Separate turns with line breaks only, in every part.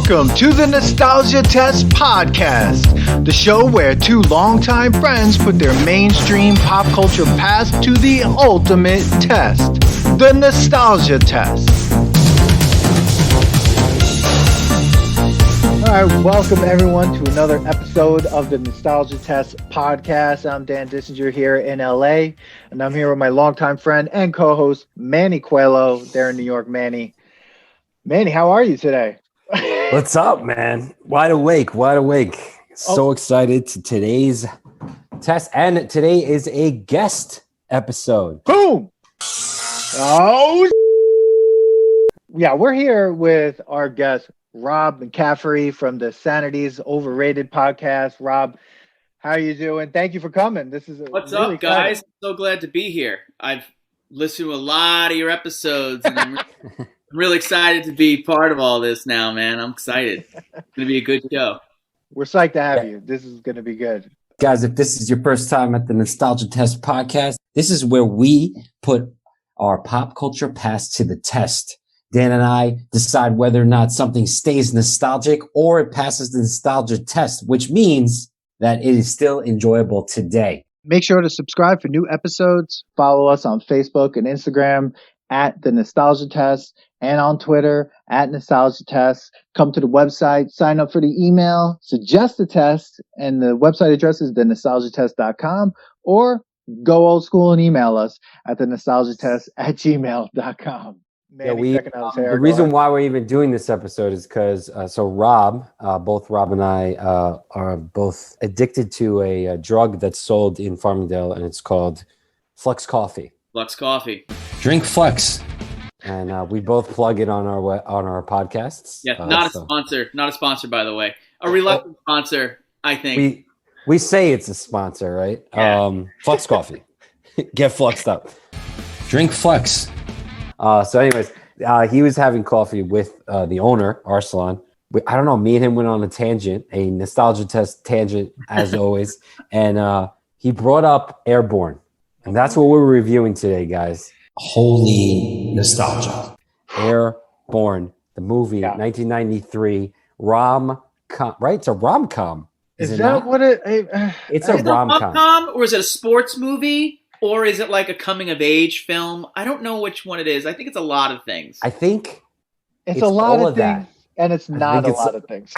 Welcome to the Nostalgia Test Podcast, the show where two longtime friends put their mainstream pop culture past to the ultimate test, the Nostalgia Test. All right, welcome everyone to another episode of the Nostalgia Test Podcast. I'm Dan Dissinger here in LA, and I'm here with my longtime friend and co-host, Manny Coelho, there in New York. Manny, how are you today?
What's up, man? Wide awake. So excited to today's test. And today is a guest episode.
Boom! Oh, yeah, we're here with our guest, Rob McCaffery from the Sanity's Overrated podcast. Rob, how are you doing? Thank you for coming.
What's really up, guys? I'm so glad to be here. I've listened to a lot of your episodes, and I'm really excited to be part of all this now, man. I'm excited. It's going to be a good show.
We're psyched to have you. This is going to be good.
Guys, if this is your first time at the Nostalgia Test podcast, this is where we put our pop culture past to the test. Dan and I decide whether or not something stays nostalgic or it passes the nostalgia test, which means that it is still enjoyable today.
Make sure to subscribe for new episodes. Follow us on Facebook and Instagram at the Nostalgia Test, and on Twitter at Nostalgia Test. Come to the website, sign up for the email, suggest a test, and the website address is thenostalgiatest.com, or go old school and email us at thenostalgiatest@gmail.com.
The reason why we're even doing this episode is because Rob, both Rob and I are both addicted to a drug that's sold in Farmingdale, and it's called Flex Coffee.
Flex Coffee.
Drink Flex. And we both plug it on our podcasts.
Yeah, not a sponsor. Not a sponsor, by the way. A reluctant sponsor, I think.
We say it's a sponsor, right? Yeah. Flex Coffee. Get flexed up. Drink Flex. So anyways, he was having coffee with the owner, Arslan. I don't know, me and him went on a tangent, a Nostalgia Test tangent, as always. And he brought up Airborne. And that's what we're reviewing today, guys. Holy nostalgia. Airborne, the movie, 1993, rom-com, right? It's a rom-com.
Is that what it...
It's a rom-com.
Or is it a sports movie? Or is it like a coming-of-age film? I don't know which one it is. I think it's a lot of things.
I think
it's a lot of things, and it's not a lot of things.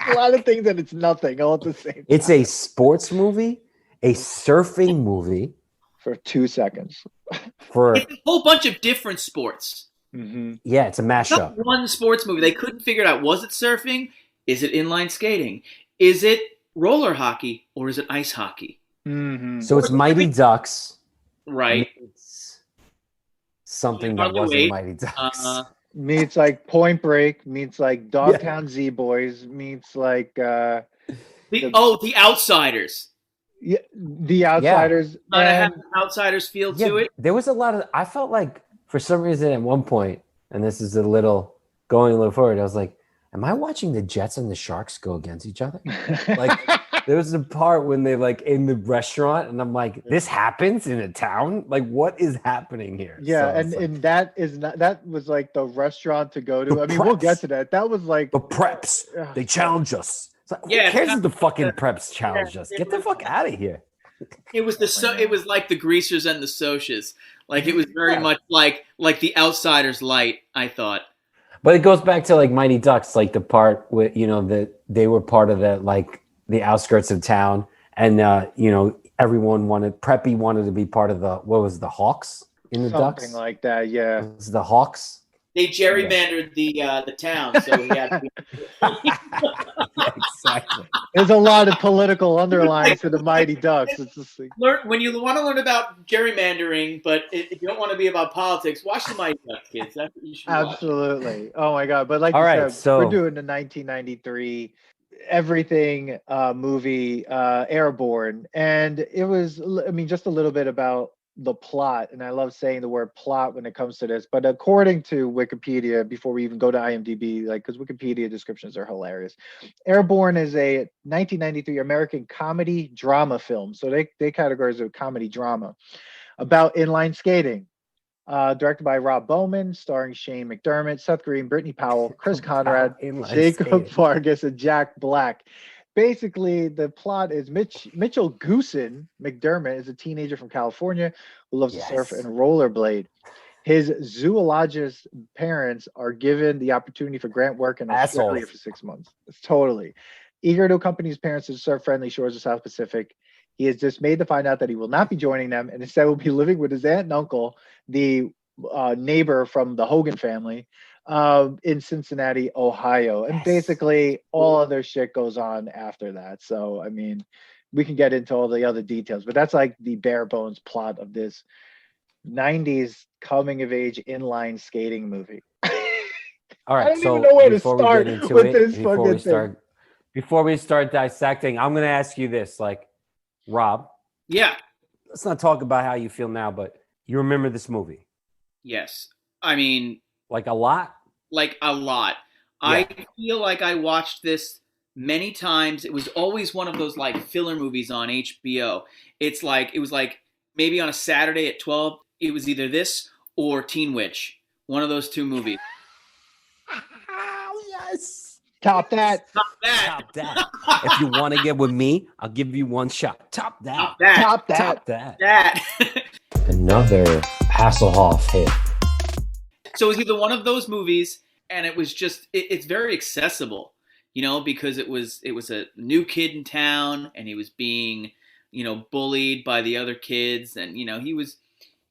A lot of things, and it's nothing all at the same time.
It's a sports movie, a surfing movie.
For 2 seconds.
It's a whole bunch of different sports.
Mm-hmm.
Yeah, it's a mashup.
Not one sports movie. They couldn't figure it out. Was it surfing? Is it inline skating? Is it roller hockey? Or is it ice hockey?
Mm-hmm. So it's Mighty Ducks.
Right.
It's something that wasn't Mighty Ducks.
Meets like Point Break. Meets like Dogtown Z-Boys. Meets like... The
Outsiders.
Yeah, the Outsiders.
Not have an Outsiders feel to it.
There was a lot of... I felt like, for some reason, at one point, and this is going a little forward, I was like, am I watching the Jets and the Sharks go against each other? Like, there was a part when they, like, in the restaurant, and I'm like, this happens in a town? Like, what is happening here?
Yeah, and that was, like, the restaurant to go to. We'll get to that. That was, like...
The Preps. They challenge us. Like, who cares if the fucking Preps challenge us? Get the fuck out of here.
It was it was like the Greasers and the Socias. Like, it was very much like the Outsiders light, I thought.
But it goes back to like Mighty Ducks, like the part with, that they were part of that, like the outskirts of town, and everyone Preppy wanted to be part of the Hawks in the Ducks?
Something like that, yeah.
It was the Hawks.
They gerrymandered the town, so he had to be...
Yeah, exactly.
There's a lot of political underlines to the Mighty Ducks. It's just like...
When you want to learn about gerrymandering, but if you don't want to be about politics, watch the Mighty Ducks, kids. That's what you should watch.
Absolutely. Oh my God! But like
all
you
right,
said, we're doing the 1993 everything movie, Airborne, and it was. Just a little bit about the plot, and I love saying the word plot when it comes to this, but according to Wikipedia, before we even go to IMDb, because Wikipedia descriptions are hilarious, Airborne is a 1993 American comedy drama film, so they categorize it as a comedy drama about inline skating. Directed by Rob Bowman, starring Shane McDermott, Seth Green, Brittany Powell, Chris Conrad,
Inline
Jacob
skating.
Vargas, and Jack Black. Basically, the plot is Mitchell Goosen McDermott is a teenager from California who loves to surf and rollerblade. His zoologist parents are given the opportunity for grant work in Australia for 6 months. It's totally eager to accompany his parents to surf-friendly shores of South Pacific. He is dismayed to find out that he will not be joining them and instead will be living with his aunt and uncle, the neighbor from the Hogan family, in Cincinnati, Ohio. And basically all other shit goes on after that. So, I mean, we can get into all the other details, but that's like the bare bones plot of this 90s coming of age inline skating movie.
All right,
I don't even know where to start with this fucking thing.
Before we start dissecting, I'm going to ask you this, like, Rob.
Yeah.
Let's not talk about how you feel now, but you remember this movie?
Yes. I mean,
like a lot?
Like a lot. Yeah. I feel like I watched this many times. It was always one of those like filler movies on HBO. It was like maybe on a Saturday at 12, it was either this or Teen Witch. One of those two movies.
Yes. Top that.
Top that.
Top that. If you want to get with me, I'll give you one shot. Top that.
Top that.
Top that.
Top that.
That.
Another Hasselhoff hit.
So it was either one of those movies, and it was just it's very accessible, you know, because it was a new kid in town, and he was being, you know, bullied by the other kids, and you know he was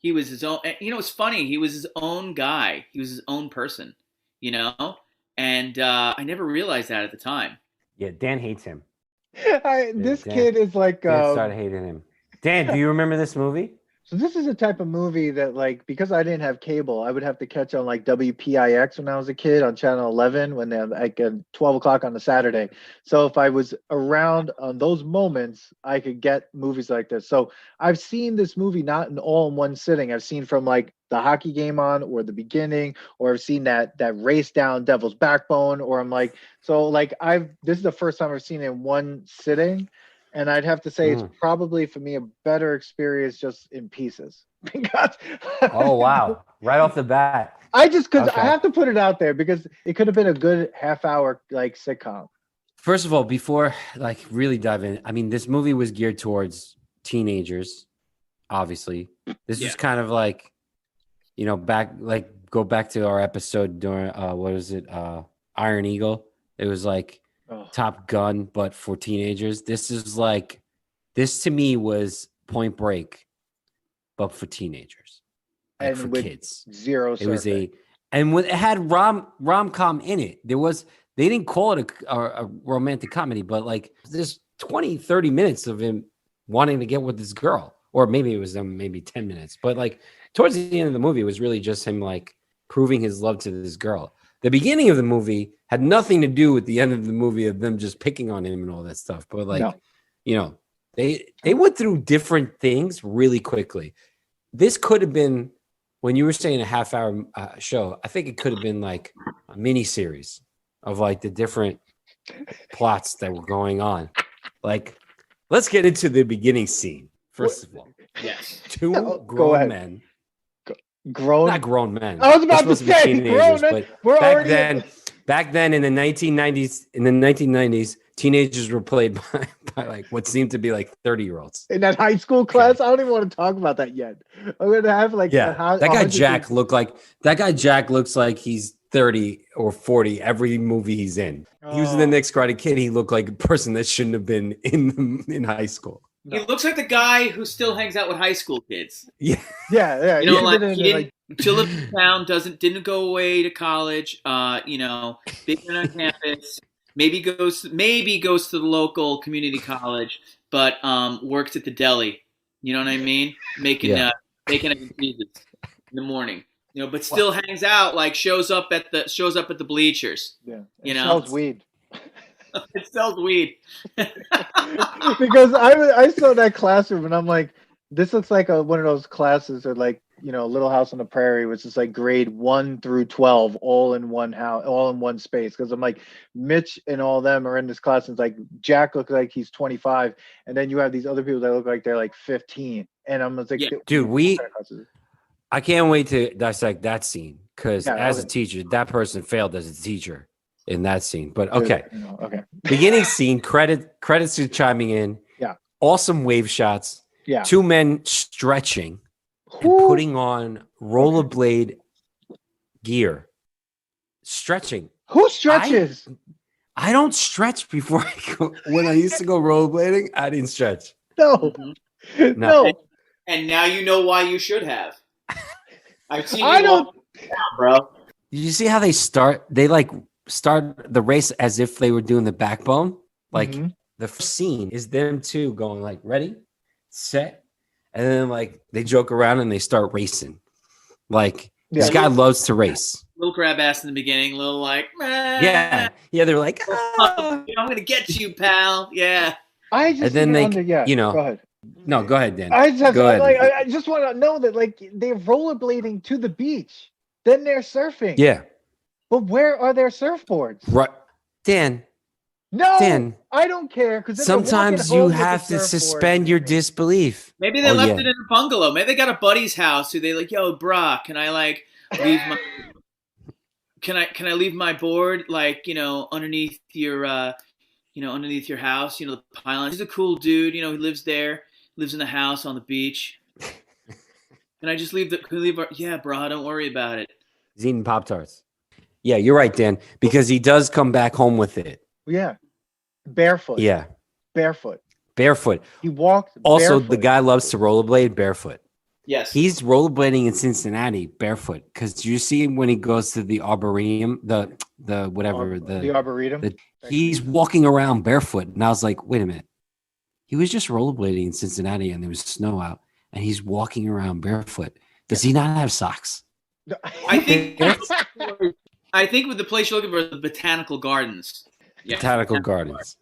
his own. You know, it's funny, he was his own guy, he was his own person, you know, and I never realized that at the time.
Yeah, Dan hates him.
This kid is like
Dan started hating him. Dan, do you remember this movie?
So this is a type of movie that, like, because I didn't have cable, I would have to catch on like WPIX when I was a kid on channel 11 when they like 12 o'clock on a Saturday. So if I was around on those moments, I could get movies like this. So I've seen this movie not in all in one sitting. I've seen from like the hockey game on, or the beginning, or I've seen that race down Devil's Backbone, or I'm like, so like this is the first time I've seen it in one sitting. And I'd have to say it's probably for me a better experience just in pieces. Because
oh wow! Right off the bat,
I have to put it out there because it could have been a good half-hour like sitcom.
First of all, before like really dive in, I mean, this movie was geared towards teenagers. Obviously, this is kind of like, you know, go back to our episode during what was it, Iron Eagle? It was like. Top Gun, but for teenagers. This to me was Point Break, but for teenagers, like and for kids.
Zero.
It was it had rom-com in it. They didn't call it a romantic comedy, but like there's 20-30 minutes of him wanting to get with this girl, or maybe it was maybe 10 minutes, but like towards the end of the movie, it was really just him like proving his love to this girl. The beginning of the movie had nothing to do with the end of the movie of them just picking on him and all that stuff. But like, you know, they went through different things really quickly. This could have been, when you were saying a half-hour show, I think it could have been like a mini series of like the different plots that were going on. Like, let's get into the beginning scene. First of all,
yes,
two grown men. Not grown men.
I was about to say grown men.
But back then in the 1990s, teenagers were played by like what seemed to be like 30-year-olds.
In that high school class, I don't even want to talk about that yet. I'm gonna have like
that guy Jack looks like he's 30 or 40 every movie he's in. He was in The Next Karate Kid. He looked like a person that shouldn't have been in high school.
No. He looks like the guy who still hangs out with high school kids.
Yeah.
You know, like he didn't still lives in town, didn't go away to college. You know, big on campus. Maybe goes to the local community college, but works at the deli. You know what I mean? Making bacon and cheeses in the morning. You know, but still hangs out. Like shows up at the bleachers.
Yeah.
You know,
sells weed.
It sells weed.
Because I saw that classroom and I'm like, this looks like one of those classes or like, you know, Little House on the Prairie, which is like grade 1 through 12, all in one house, all in one space. Because I'm like, Mitch and all them are in this class. And it's like Jack looks like he's 25, and then you have these other people that look like they're like 15. And I'm just like,
dude, I can't wait to dissect that scene because
Yeah,
as a
okay.
teacher, that person failed as a teacher in that scene. But okay,
Okay.
beginning scene, credits to chiming in.
Yeah.
Awesome wave shots.
Yeah.
2 men stretching and
Who-
putting on rollerblade gear. Stretching.
Who stretches?
I don't stretch before I go. When I used to go rollerblading, I didn't stretch.
No.
Mhm.
No.
And now you know why you should have. I've seen you
I don't.
walk down, bro.
Did you see how they start? They like start the race as if they were doing the backbone. Like
Mhm.
the first scene is them two going like ready, set, and then like they joke around and they start racing. Like this guy loves to race.
Little crab ass in the beginning, little like,
Yeah. They're like,
I'm gonna get you, pal. Yeah.
I just
and then
didn't
they,
yeah.
you know,
Go ahead.
no, go ahead, Dan.
I just
Go ahead.
like I just want to know that like they're rollerblading to the beach, then they're surfing.
Yeah,
But where are their surfboards?
right, Dan.
No,
Dan,
I don't care because
sometimes you have to suspend your disbelief.
Maybe they left it in a bungalow. Maybe they got a buddy's house who they like, yo, brah, can I like leave my can I leave my board like, underneath your underneath your house, the pylon. He's a cool dude, he lives there, lives in the house on the beach. Can I just leave yeah, brah, don't worry about it.
He's eating Pop-Tarts. Yeah, you're right, Dan, because he does come back home with it.
Yeah, barefoot.
Yeah,
barefoot.
He
walked.
Also,
barefoot.
the guy loves to rollerblade barefoot.
Yes,
he's rollerblading in Cincinnati barefoot because you see him when he goes to the arboretum, the arboretum. He's walking around barefoot, and I was like, wait a minute, he was just rollerblading in Cincinnati, and there was snow out, and he's walking around barefoot. Does he not have socks?
I think with the place you're looking for, the Botanical Gardens. Yeah.
Botanical Gardens.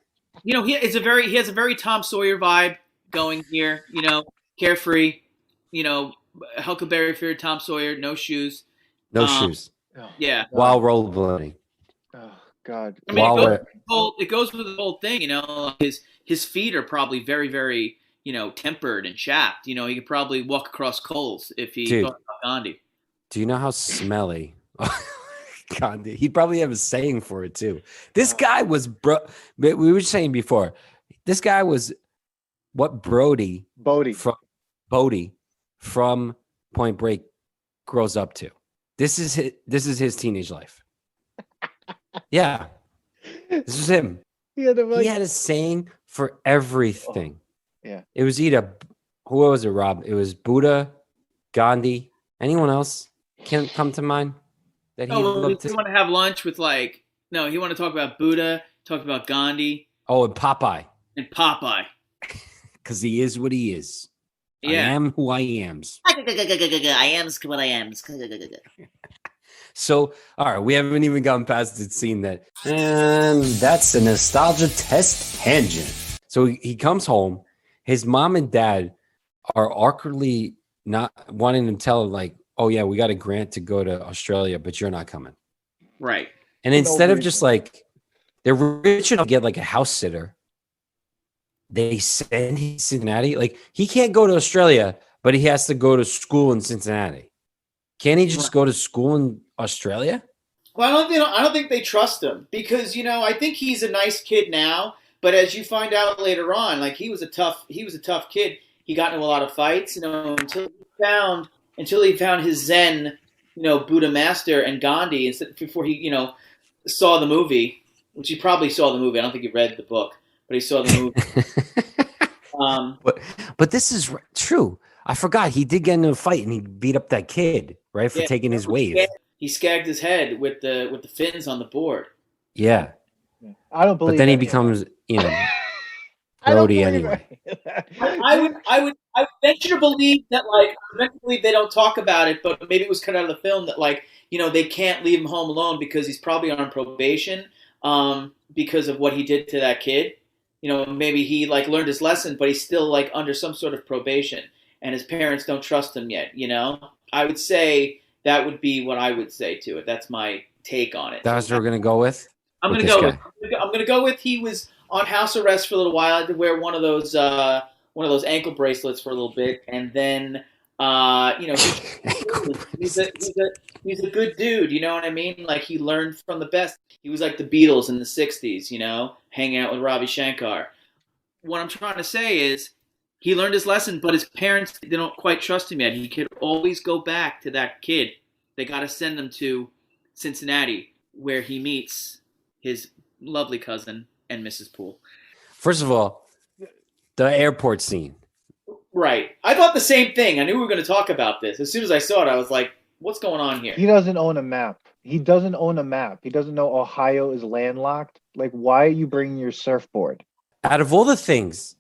He has a very Tom Sawyer vibe going here. Carefree. Huckleberry Finn, Tom Sawyer, no shoes.
No shoes.
Yeah.
While rollerblading.
Oh God.
I mean, it goes with the whole thing. His feet are probably very, very tempered and chapped. He could probably walk across coals if he thought about Gandhi.
Do you know how smelly? God, he'd probably have a saying for it too. This guy was we were saying before. This guy was what Bodie from Point Break grows up to. This is his teenage life. Yeah, this is him. He had a saying for everything.
Yeah,
it was either who was it, Rob? It was Buddha, Gandhi. Anyone else can't come to mind? That he
want to have lunch with he want to talk about Buddha, talk about Gandhi.
Oh, and Popeye. Because he is what he is. Yeah. I am who I am.
I am what I am.
So, all right, we haven't even gotten past the scene and that's a nostalgia test tangent. So he comes home. His mom and dad are awkwardly not wanting to tell him, oh, yeah, we got a grant to go to Australia, but you're not coming.
Right.
And instead of just they're rich enough to get a house sitter, they send him to Cincinnati. He can't go to Australia, but he has to go to school in Cincinnati. Can't he just go to school in Australia?
Well, I don't think they trust him because I think he's a nice kid now, but as you find out later on, he was a tough kid. He got into a lot of fights, until he found his Zen, Buddha master and Gandhi before he, saw the movie, which he probably saw the movie. I don't think he read the book, but he saw the movie.
But this is true. I forgot he did get into a fight and he beat up that kid, right, for taking his wave.
He skagged his head with the fins on the board.
Yeah.
I don't believe.
But then he becomes, Brody anyway.
I would venture to believe that eventually they don't talk about it, but maybe it was cut out of the film that they can't leave him home alone because he's probably on probation because of what he did to that kid. Maybe he learned his lesson, but he's still under some sort of probation, and his parents don't trust him yet. I would say that would be what I would say to it. That's my take on it.
That's what we're gonna go with.
I'm gonna go with he was on house arrest for a little while. I had to wear one of those ankle bracelets for a little bit, and then You know, he's a good dude. You know what I mean? Like he learned from the best. He was like the Beatles in the '60s. You know, hanging out with Ravi Shankar. What I'm trying to say is he learned his lesson, but his parents, they don't quite trust him yet. He could always go back to that kid. They got to send him to Cincinnati, where he meets his lovely cousin and Mrs. Poole.
First of all, the airport scene.
Right. I thought the same thing. I knew we were going to talk about this. As soon as I saw it, I was like, what's going on here?
He doesn't own a map. He doesn't own a map. He doesn't know Ohio is landlocked. Like, why are you bringing your surfboard?
Out of all the things,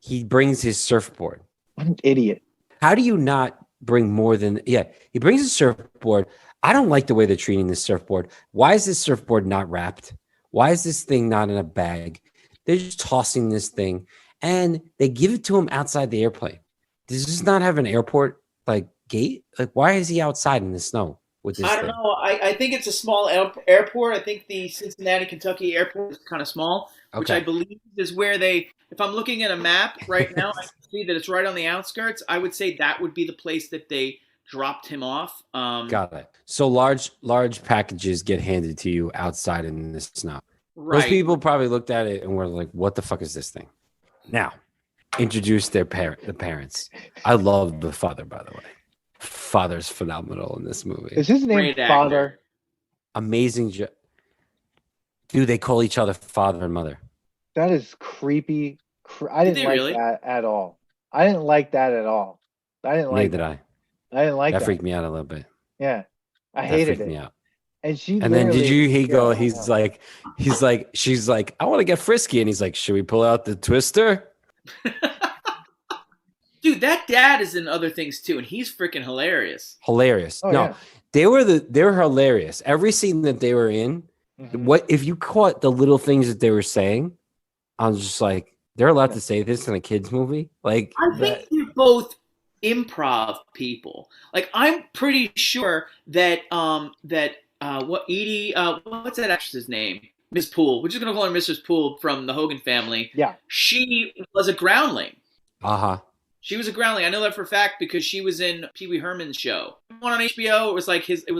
he brings his surfboard.
What an idiot.
How do you not bring more than... Yeah, he brings his surfboard. I don't like the way they're treating this surfboard. Why is this surfboard not wrapped? Why is this thing not in a bag? They're just tossing this thing, and they give it to him outside the airplane. Does this not have an airport, like, gate? Like, why is he outside in the snow with this
I don't know. I think it's a small airport. I think the Cincinnati, Kentucky airport is kind of small. Which I believe is where they, if I'm looking at a map right now, I can see that it's right on the outskirts. I would say that would be the place that they dropped him off.
Got it. So large packages get handed to you outside in the snow.
Right.
Most people probably looked at it and were like, what the fuck is this thing? Now, introduce the parents. I love the father, by the way. Father's phenomenal in this movie.
Is his name Father?
Amazing. Dude, they call each other father and mother.
That is creepy. I didn't like that at all. I didn't like that at all. I didn't like that. I didn't like that.
That freaked me out a little bit.
Yeah. I hated it. That freaked me out. And
then he's like, she's like, I want to get frisky. And he's like, should we pull out the twister?
Dude, that dad is in other things too, and he's freaking hilarious.
Hilarious.
Oh,
no,
yeah.
they were hilarious. Every scene that they were in, what if you caught the little things that they were saying? I was just like, they're allowed to say this in a kids movie. Like,
I think they're both improv people. Like, I'm pretty sure that Edie, what's that actress's name? Miss Poole. We're just gonna call her Mrs. Poole from the Hogan Family.
Yeah,
she was a groundling. She was a groundling. I know that for a fact because she was in Pee Wee Herman's show. One on HBO. It was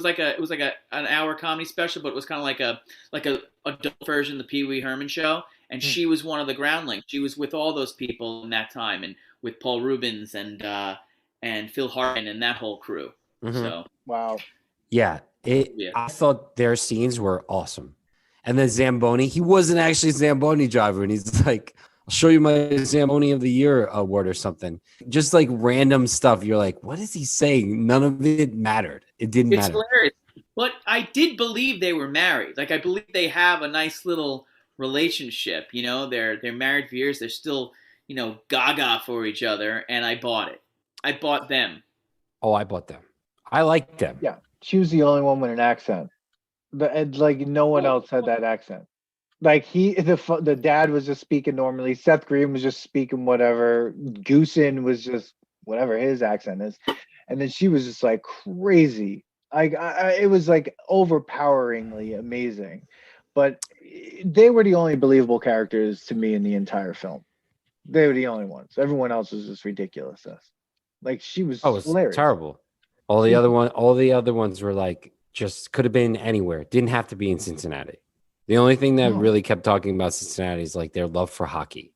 like an hour comedy special, but it was kind of like a adult version of the Pee Wee Herman show. And she was one of the groundlings. She was with all those people in that time, and with Paul Rubens and Phil Hartman and that whole crew. So
wow,
yeah. I thought their scenes were awesome. And then Zamboni, he wasn't actually a Zamboni driver, and he's like, I'll show you my Zamboni of the Year award or something. Just like random stuff. You're like, what is he saying? None of it mattered. It didn't matter.
It's hilarious. But I did believe they were married. Like, I believe they have a nice little relationship. You know, they're married for years. They're still, you know, gaga for each other. And I bought it. I bought them.
Oh, I bought them. I liked them.
Yeah. She was the only one with an accent. Like, no one else had that accent. Like, the dad was just speaking normally. Seth Green was just speaking whatever. Goosen was just whatever his accent is. And then she was just like crazy. It was like overpoweringly amazing. But they were the only believable characters to me in the entire film. They were the only ones. Everyone else was just ridiculous. Like, she was hilarious.
Terrible. All the other ones were like, just could have been anywhere. Didn't have to be in Cincinnati. The only thing that really kept talking about Cincinnati is like their love for hockey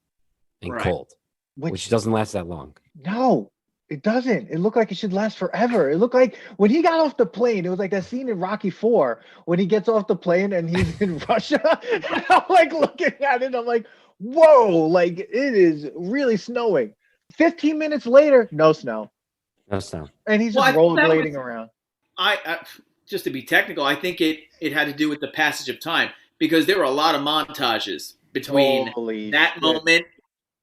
and cold, which doesn't last that long.
No, it doesn't. It looked like it should last forever. It looked like when he got off the plane, it was like that scene in Rocky IV when he gets off the plane and he's in Russia. I'm like looking at it. I'm like, whoa, like it is really snowing. 15 minutes later, no snow.
No snow.
And he's just rollerblading around.
I just to be technical, I think it had to do with the passage of time. Because there were a lot of montages between that moment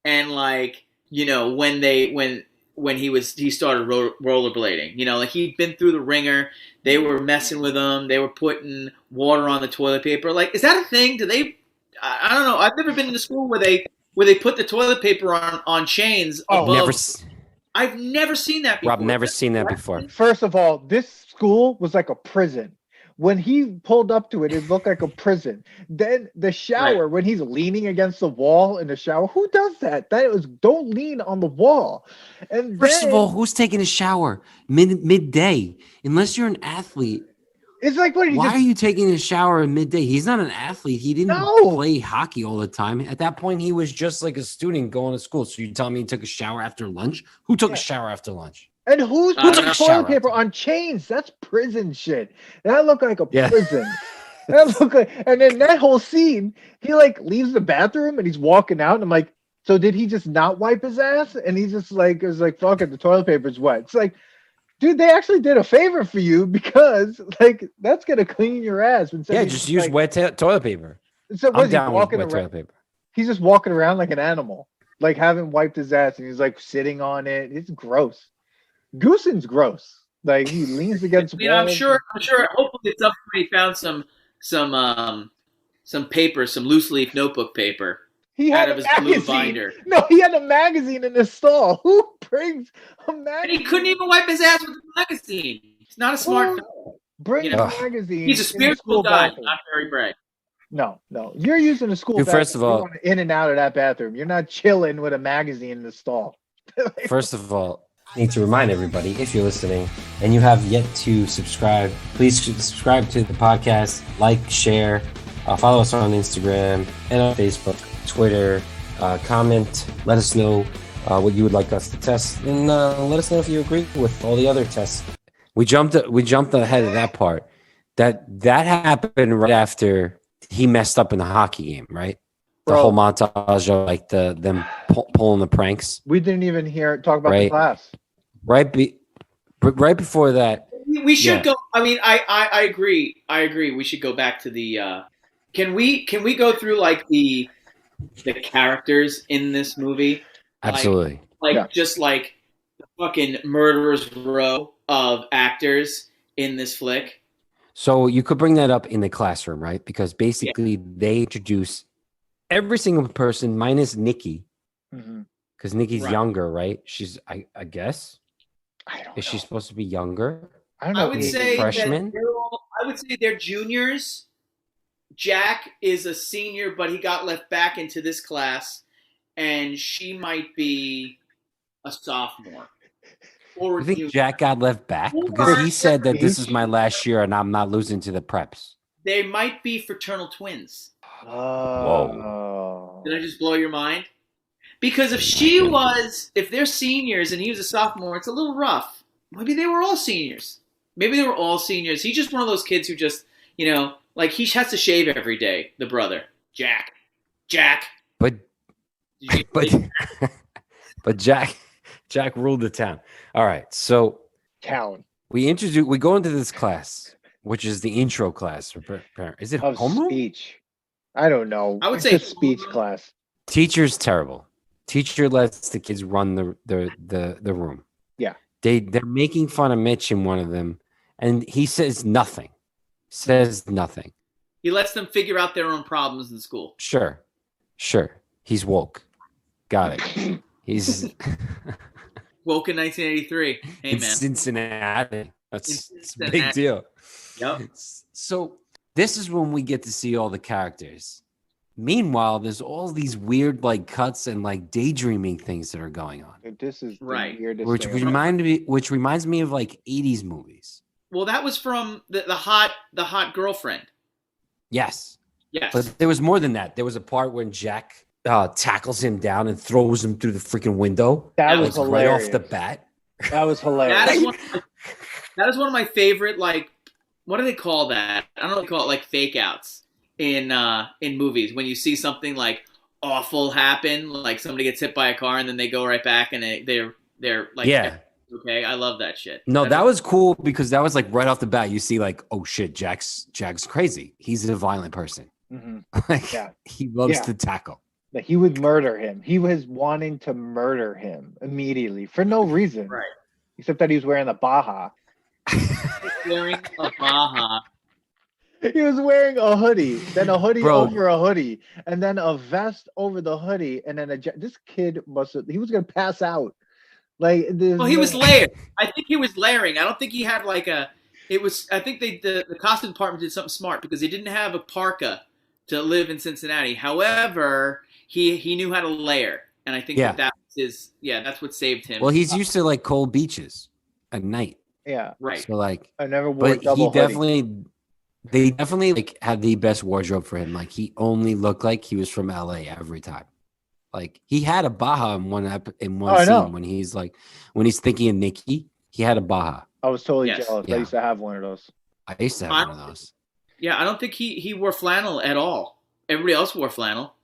and, like, you know, when he started rollerblading. You know, like, he'd been through the ringer. They were messing with him. They were putting water on the toilet paper. Like, is that a thing? Do they? I don't know. I've never been to school where they put the toilet paper on chains. I've never seen that before.
Rob, never seen that before.
First of all, this school was like a prison. When he pulled up to it, it looked like a prison. Then the shower, when he's leaning against the wall in the shower, who does that? Don't lean on the wall. And
First of all, who's taking a shower midday? Unless you're an athlete.
It's like,
why are you taking a shower at midday? He's not an athlete. He didn't play hockey all the time. At that point, he was just like a student going to school. So you tell me he took a shower after lunch? Who took a shower after lunch?
And who's putting toilet paper on chains? That's prison shit. That looked like a prison. That looked like, and then that whole scene, he like leaves the bathroom and he's walking out, and I'm like, so did he just not wipe his ass? And he's just like, is like, fuck it, the toilet paper's wet. It's like, dude, they actually did a favor for you because like that's gonna clean your ass.
Just use wet toilet paper.
So I'm down with wet toilet paper. He's just walking around like an animal, like haven't wiped his ass, and he's like sitting on it. It's gross. Goosen's gross. Like he leans against.
I'm sure. Hopefully, at some point he found some paper, some loose leaf notebook paper.
He had
out of his blue binder.
No, he had a magazine in the stall. Who brings a magazine?
And he couldn't even wipe his ass with the magazine. He's not a smart fellow.
Bring a magazine.
He's a spiritual guy, not very bright.
No. You're using the school bathroom.
First of all,
in and out of that bathroom. You're not chilling with a magazine in the stall.
First of all, I need to remind everybody, if you're listening and you have yet to subscribe, please subscribe to the podcast, like, share, follow us on Instagram and on Facebook, Twitter, comment, let us know what you would like us to test, and let us know if you agree with all the other tests. We jumped ahead of that part. That happened right after he messed up in the hockey game, right? The whole montage of like them pulling the pranks.
We didn't even talk about the class.
Right before that.
We should go. I mean, I agree. We should go back to the. Can we go through like the characters in this movie?
Absolutely.
Just like the fucking murderer's row of actors in this flick.
So you could bring that up in the classroom, right? Because basically they introduce every single person minus Nikki. Because Nikki's younger, right? She's, I guess.
I don't know.
Is she supposed to be younger?
I don't know.
I would say
freshman.
I would say they're juniors. Jack is a senior, but he got left back into this class, and she might be a sophomore. Or
you think Jack got left back? Because he said that this is my last year and I'm not losing to the preps.
They might be fraternal twins.
Whoa.
Did I just blow your mind? Because if they're seniors and he was a sophomore, it's a little rough. Maybe they were all seniors. He's just one of those kids who just, like he has to shave every day, the brother. Jack.
But Jack ruled the town. All right, so we go into this class, which is the intro class. Is it homeroom?
Speech. I don't know.
I would say
speech class.
Teacher's terrible. Teacher lets the kids run the room.
Yeah.
They're making fun of Mitch in one of them, and he says nothing.
He lets them figure out their own problems in school.
Sure. He's woke. Got it. He's
woke in 1983. Hey,
in
man.
Cincinnati. It's a big deal.
Yep.
So this is when we get to see all the characters. Meanwhile, there's all these weird like cuts and like daydreaming things that are going on.
This is
right.
The weirdest
which reminds me of like 80s movies.
Well, that was from the hot girlfriend.
Yes.
Yes.
But there was more than that. There was a part when Jack tackles him down and throws him through the freaking window.
That was hilarious.
Right off the bat.
That was hilarious.
That is one of my favorite, like, what do they call that? I don't know what they call it, like fake outs in movies. When you see something like awful happen, like somebody gets hit by a car and then they go right back and they're like,
yeah.
Okay, I love that shit.
No, that was cool because that was like right off the bat. You see like, oh shit, Jack's crazy. He's a violent person.
Mm-hmm.
He loves to tackle.
That he would murder him. He was wanting to murder him immediately for no reason.
Right.
Except that he was wearing a Baja.
Wearing a Baja.
He was wearing a hoodie, then a hoodie over a hoodie, and then a vest over the hoodie, and then this kid he was gonna pass out. Like
he was layered. I think he was layering. I don't think he had like It was. I think the costume department did something smart because they didn't have a parka to live in Cincinnati. However, he knew how to layer, and I think that was his. Yeah, that's what saved him.
Well, he's used to like cold beaches at night.
Yeah,
right.
So like,
I never wore
but
double
they definitely like had the best wardrobe for him. Like he only looked like he was from LA every time. Like he had a Baja in one scene when he's thinking of Nikki. He had a Baja.
I was totally jealous. Yeah. I used to have one of those.
I used to have one of those.
Yeah, I don't think he wore flannel at all. Everybody else wore flannel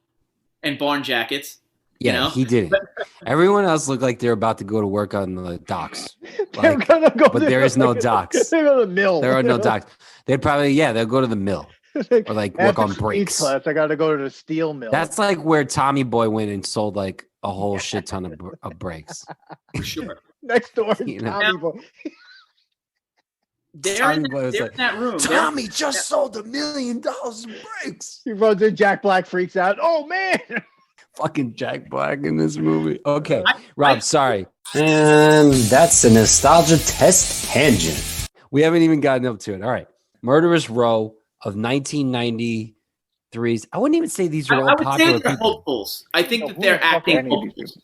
and barn jackets.
Yeah, he didn't. Everyone else looked like they're about to go to work on the docks. Like, but there is no docks.
They go to the mill.
There are no docks. They'd probably, they'll go to the mill. Or like work on brakes.
Class, I got to go to the steel mill.
That's like where Tommy Boy went and sold like a whole shit ton of brakes.
For sure.
Next door, Tommy Boy.
They're in that room.
Tommy just sold $1 million of brakes.
He runs in, Jack Black freaks out. Oh, man.
Fucking Jack Black in this movie. Okay, Rob, sorry. And that's a nostalgia test tangent. We haven't even gotten up to it. All right. Murderous Row of 1993's. I wouldn't even say these are all popular people.
Hopefuls. I think that they're acting hopefuls.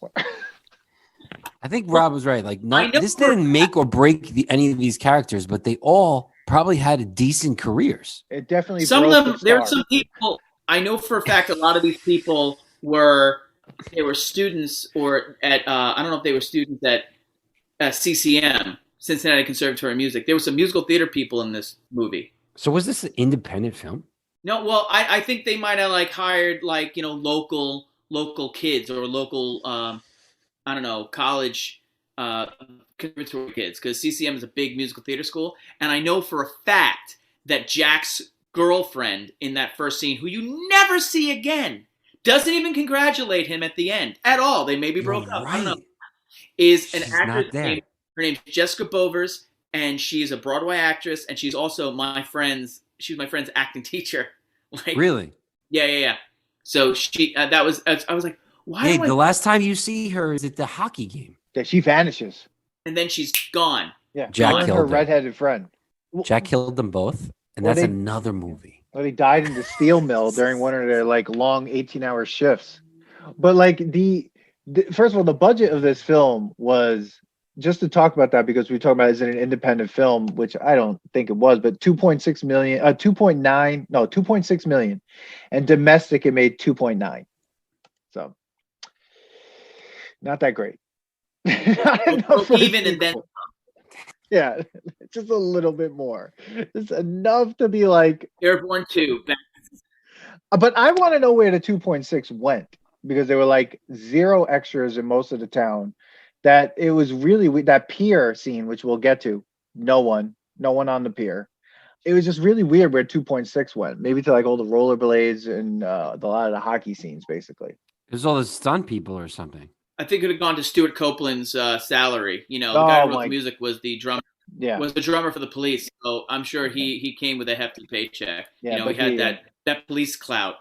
I think Rob was right. Like, this didn't make or break any of these characters, but they all probably had decent careers.
It definitely.
Some of them. There are some people. I know for a fact a lot of these people were students or at I don't know if they were students at CCM, Cincinnati Conservatory of Music. There were some musical theater people in this movie.
So was this an independent film?
No, well, I think they might have like hired like local kids or local I don't know, college conservatory kids, because CCM is a big musical theater school, and I know for a fact that Jack's girlfriend in that first scene, who you never see again, doesn't even congratulate him at the end at all. They maybe broke up. I don't know. Is an actress named, her name's Jessica Bovers, and she's a Broadway actress, and she's also my friend's acting teacher. Like,
really?
Yeah. So she that was I was like, why?
Hey, the last time you see her is at the hockey game.
Yeah, she vanishes,
and then she's gone.
Yeah,
Jack killed
her redheaded friend.
Jack killed them both, and that's another movie.
Well, he died in the steel mill during one of their like long 18-hour shifts. But like the first of all, the budget of this film was, just to talk about that, because we talk about, is it an independent film, which I don't think it was, but 2.6 million, and domestic it made 2.9. So not that great.
Even and then.
Yeah, just a little bit more. It's enough to be like
Airborne 2.
But I want to know where the 2.6 went, because there were like zero extras in most of the town. That it was really that pier scene, which we'll get to. No one on the pier. It was just really weird where 2.6 went. Maybe to like all the rollerblades and a lot of the hockey scenes, basically.
It was all the stunt people or something.
I think it would have gone to Stuart Copeland's salary. The guy who wrote the music was the drummer.
Yeah,
was the drummer for the Police. So I'm sure he came with a hefty paycheck.
Yeah,
he had that police clout.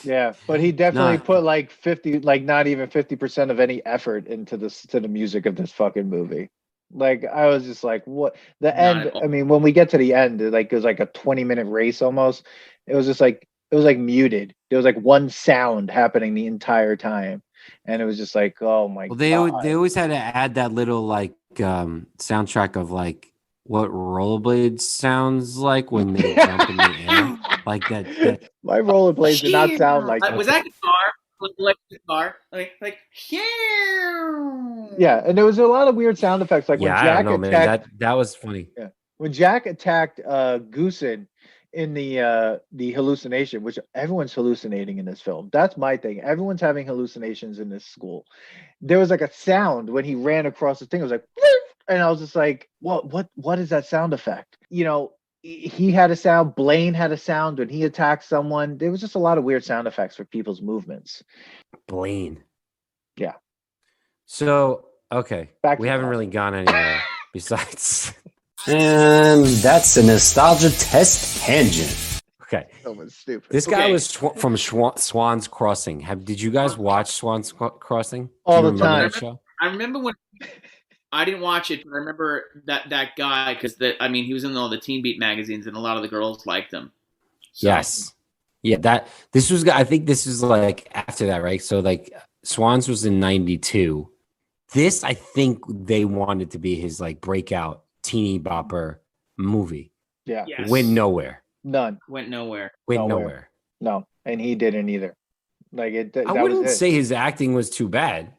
Yeah, but he definitely put like 50, like not even 50% of any effort into the music of this fucking movie. Like I was just like, what the end? I mean, when we get to the end, it was like a 20-minute race almost. It was just like muted. There was like one sound happening the entire time. And it was just like, oh my god.
They always had to add that little like soundtrack of like what rollerblades sounds like when they jump in the air. Like that.
My rollerblades did not sound like that.
Was that guitar? Was electric guitar? Like
yeah, and there was a lot of weird sound effects. Like when Jack attacked,
that was funny.
Yeah. When Jack attacked Goosen in the hallucination, which everyone's hallucinating in this film. That's my thing. Everyone's having hallucinations in this school. There was like a sound when he ran across the thing. It was like, and I was just like, what is that sound effect? He had a sound. Blaine had a sound when he attacked someone. There was just a lot of weird sound effects for people's movements.
Blaine.
Yeah.
So, okay. We haven't really gone anywhere besides... And that's a nostalgia test tangent. Okay.
That was stupid.
This guy was from Swan's Crossing. Did you guys watch Swan's Crossing?
All the time.
I remember when I didn't watch it, but I remember that guy because he was in all the Teen Beat magazines, and a lot of the girls liked him. So.
Yes. Yeah, I think this was like after that, right? So like Swans was in 92. This, I think they wanted to be his like breakout teeny bopper movie.
Yeah.
Yes.
Went nowhere.
None.
Went nowhere.
No, and he didn't either. Like
I wouldn't say his acting was too bad.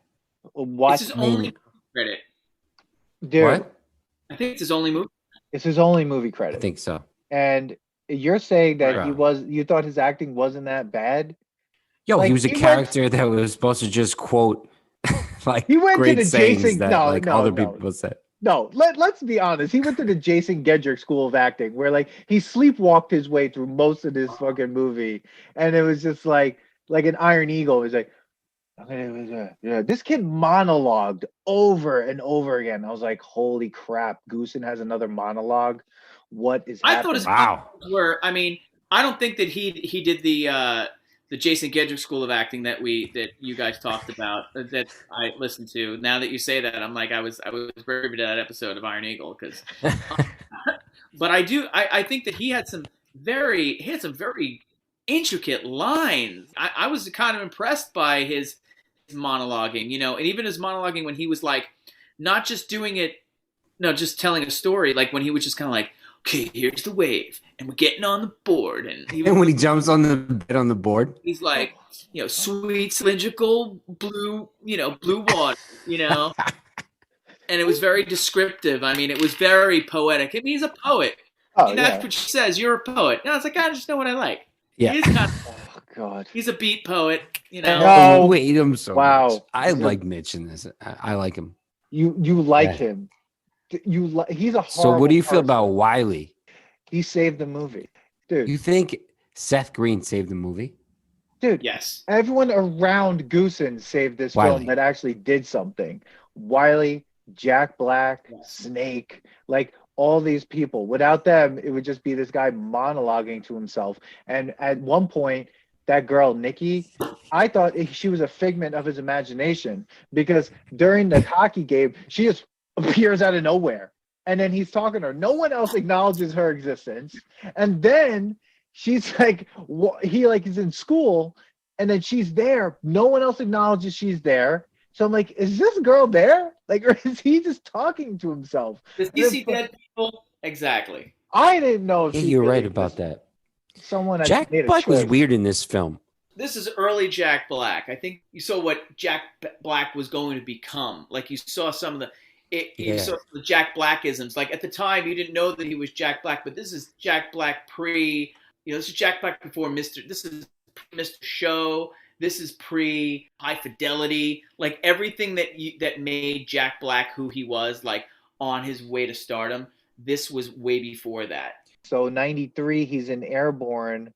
What?
It's his only credit.
Dude,
what?
I think it's his only movie.
It's his only movie credit.
I think so.
And you're saying that
Right.
you thought his acting wasn't that bad?
Yo,
Like,
he was a character that was supposed to just quote like
he went
great
to the
sayings
Jason.
that other people said.
No, let's be honest. He went to the Jason Gedrick School of Acting, where like he sleepwalked his way through most of this fucking movie, and it was just like an Iron Eagle. It was like, yeah, this kid monologued over and over again. I was like, holy crap, Goosen has another monologue. What is happening?
I thought his were. I don't think that he did the Jason Gedrick School of Acting that you guys talked about that I listened to. Now that you say that, I'm like I was privy to that episode of Iron Eagle because. But I think that he had some very intricate lines. I was kind of impressed by his monologuing, and even his monologuing when he was like not just doing it, no, just telling a story, like when he was just kind of like, okay, here's the wave, and we're getting on the board, and
when he jumps on the bed on the board,
he's like, sweet cylindrical blue water, and it was very descriptive. It was very poetic. He's a poet. That's what she says. You're a poet. And I was like, I just know what I like.
Yeah.
He is kind
of, oh God.
He's a beat poet.
No, we hate him so much. I like Mitch in this. I like him.
You like him. He's a horrible
So what do you feel about Wiley?
He saved the movie. Dude.
You think Seth Green saved the movie?
Dude,
yes.
Everyone around Goosen saved this film that actually did something. Wiley, Jack Black, Snake, like all these people. Without them, it would just be this guy monologuing to himself. And at one point, that girl, Nikki, I thought she was a figment of his imagination because during the hockey game, she just appears out of nowhere. And then he's talking to her. No one else acknowledges her existence. And then she's like, he like is in school and then she's there. No one else acknowledges she's there. So I'm like, is this girl there? Like, or is he just talking to himself?
Does he see dead people? Exactly.
I didn't know if
you're right about that.
Someone
Jack Black was weird in this film.
This is early Jack Black. I think you saw what Jack Black was going to become. Like you saw some of you saw the Jack Blackisms. Like at the time, you didn't know that he was Jack Black, but this is Jack Black this is Jack Black before this is Mr. Show. This is pre High Fidelity. Like everything that made Jack Black who he was, like on his way to stardom. This was way before that.
So 93, he's in Airborne,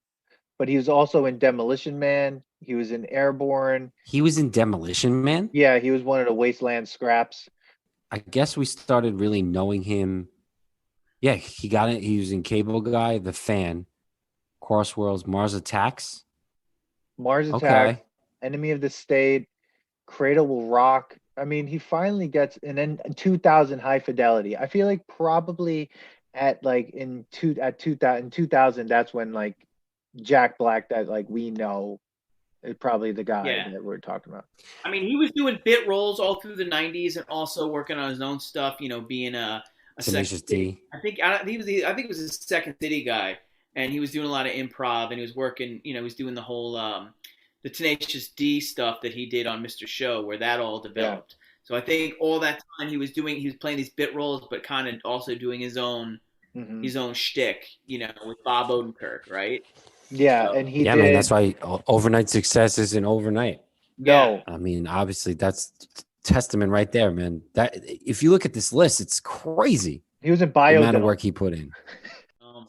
but he was also in Demolition Man. He was in Airborne.
He was in Demolition Man?
Yeah, he was one of the Wasteland Scraps.
I guess we started really knowing him. Yeah, he got it. He was in Cable Guy, The Fan, Cross Worlds, Mars Attacks. Enemy of the State, Cradle Will Rock. He finally gets, and then 2000 High Fidelity. I feel like probably in 2000, that's when like Jack Black that like we know is probably the guy that we're talking about.
He was doing bit roles all through the 90s and also working on his own stuff. Being a
Tenacious D.
I think it was his Second City guy, and he was doing a lot of improv, and he was working. He was doing the whole the Tenacious D stuff that he did on Mr. Show, where that all developed. Yeah. So I think all that time he was playing these bit roles, but kind of also doing his own shtick, with Bob Odenkirk, right?
Yeah, so, and he did.
Man, that's why overnight success isn't overnight.
No,
obviously that's testament right there, man. That if you look at this list, it's crazy.
He was in Biodome.
The amount of work he put in.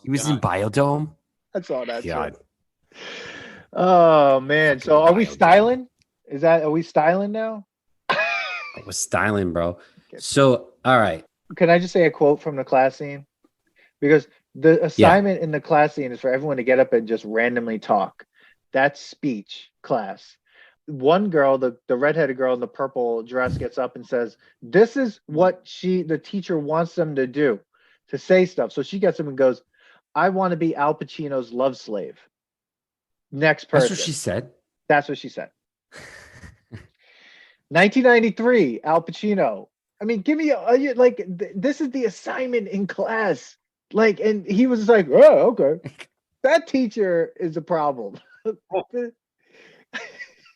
He was in Biodome.
That's all that. God. Oh man! So are we styling? Are we styling now?
We're styling, bro. So all right.
Can I just say a quote from the class scene? Because the assignment in the class scene is for everyone to get up and just randomly talk. That's speech class. one girl, the redheaded girl in the purple dress, gets up and says, "This is what the teacher wants them to do, to say stuff." So she gets him and goes, "I want to be Al Pacino's love slave." Next person.
That's what she said.
That's what she said. 1993, Al Pacino. I mean, give me this is the assignment in class. Like, and he was like, "Oh, okay." That teacher is a problem.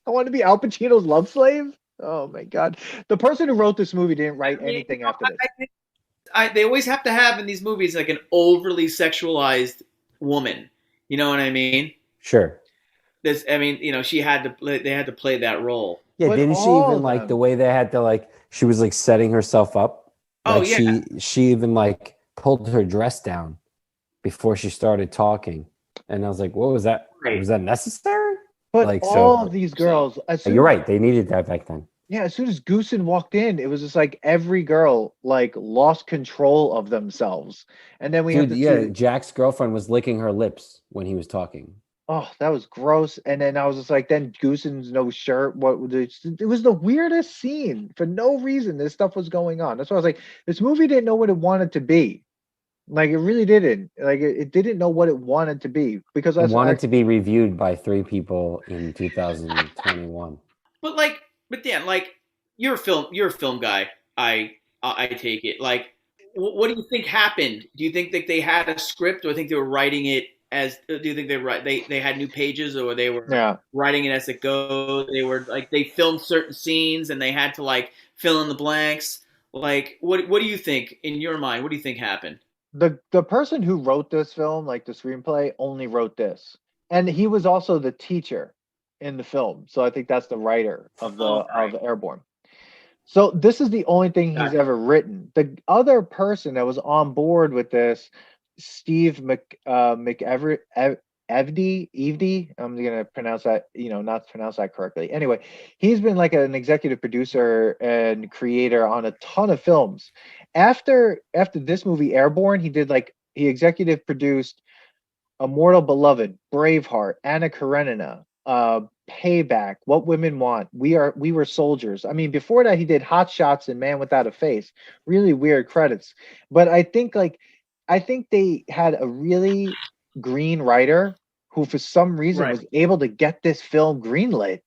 I want to be Al Pacino's love slave. Oh my God. The person who wrote this movie didn't write anything after this.
They always have to have in these movies like an overly sexualized woman. You know what I mean?
Sure.
They had to play that role.
Yeah,
But
didn't she even like the way they had to like? She was like setting herself up.
Oh
like,
yeah.
She even like pulled her dress down before she started talking, and I was like, "What was that?
Right.
Was that necessary?"
But
like,
all of these girls,
you're right. They needed that back then.
Yeah, as soon as Goosen walked in, it was just like every girl like lost control of themselves. And then we had
Jack's girlfriend was licking her lips when he was talking.
Oh, that was gross. And then I was just like, then Goosen's no shirt. It was the weirdest scene for no reason. This stuff was going on. That's why I was like, this movie didn't know what it wanted to be. Like, it really didn't. Like, it didn't know what it wanted to be, because
it wanted to be reviewed by 3 people in 2021.
But Dan, like, you're a film guy. I take it. Like, what do you think happened? Do you think that they had a script, or I think they were writing it as? Do you think they had new pages, or they were writing it as it goes? They were like, they filmed certain scenes and they had to like fill in the blanks. Like, what do you think in your mind? What do you think happened?
The person who wrote this film, like the screenplay, only wrote this, and he was also the teacher in the film. So I think that's the writer of of Airborne. So this is the only thing he's ever written. The other person that was on board with this, Steve McEvery, Evdy. I'm gonna pronounce that, not pronounce that correctly. Anyway, he's been like an executive producer and creator on a ton of films. After this movie Airborne, he executive produced Immortal Beloved, Braveheart, Anna Karenina, Payback, What Women Want, We Were Soldiers. I mean, before that he did Hot Shots and Man Without a Face. Really weird credits. But I think they had a really green writer who for some reason was able to get this film greenlit.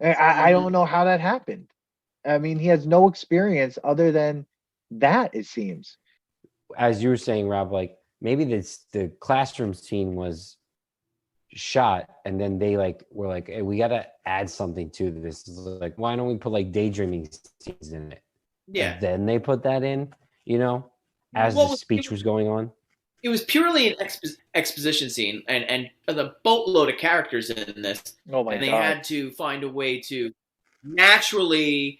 I don't know how that happened. I mean, he has no experience other than that, it seems.
As you were saying, Rob, like maybe the classroom scene was shot and then they were like, hey, we got to add something to this. Like, why don't we put like daydreaming scenes in it?
Yeah.
And then they put that in, as the speech was going on.
It was purely an exposition scene, and the boatload of characters in this.
Oh my God!
And they had to find a way to naturally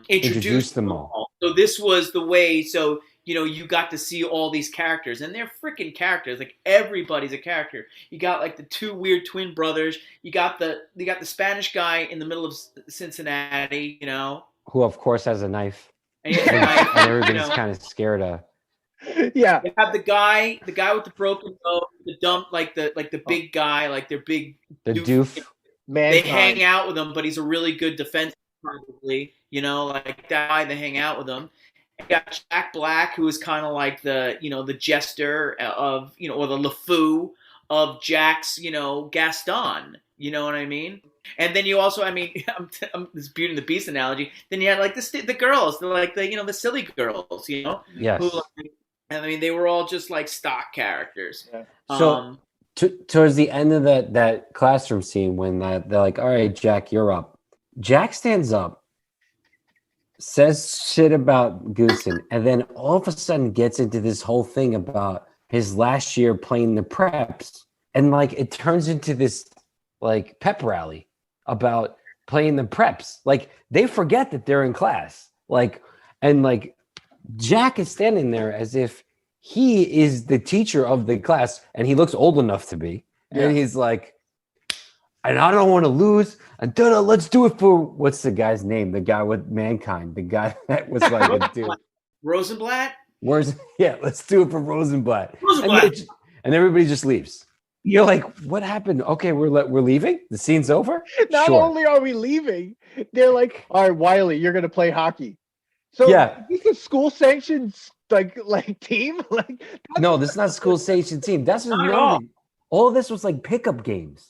introduce them all. So this was the way. So you got to see all these characters, and they're freaking characters. Like, everybody's a character. You got like the 2 weird twin brothers. You got the Spanish guy in the middle of Cincinnati.
Who of course has a knife.
And
everybody's kind of scared of.
Yeah.
You have the guy with the broken nose, the dump, like the big guy, like their big
doof.
They hang out with him, but he's a really good defense, probably. Like that guy, they hang out with him. You got Jack Black, who is kind of like the the jester of or the LeFou of Jack's Gaston. You know what I mean? And then you also, this Beauty and the Beast analogy. Then you had like the girls, the silly girls,
Yes.
Who, they were all just like stock characters.
Yeah.
So towards the end of that classroom scene, when they're like, all right, Jack, you're up. Jack stands up, says shit about Goosen, and then all of a sudden gets into this whole thing about his last year playing the preps. And like, it turns into this like pep rally about playing the preps. Like, they forget that they're in class. And Jack is standing there as if he is the teacher of the class, and he looks old enough to be. Yeah. And he's like, and I don't want to lose. And let's do it for, what's the guy's name? The guy with Mankind. The guy that was like a dude.
Rosenblatt?
Yeah, let's do it for Rosenblatt. And everybody just leaves. You're like, what happened? Okay, we're leaving. The scene's over.
Not
Sure.
only are we leaving, they're like, all right, Wiley, you're gonna play hockey. So
Yeah.
is this a school sanctioned like team? Like
No, this is not school sanctioned team. That's just
Not at all.
all of this was like pickup games.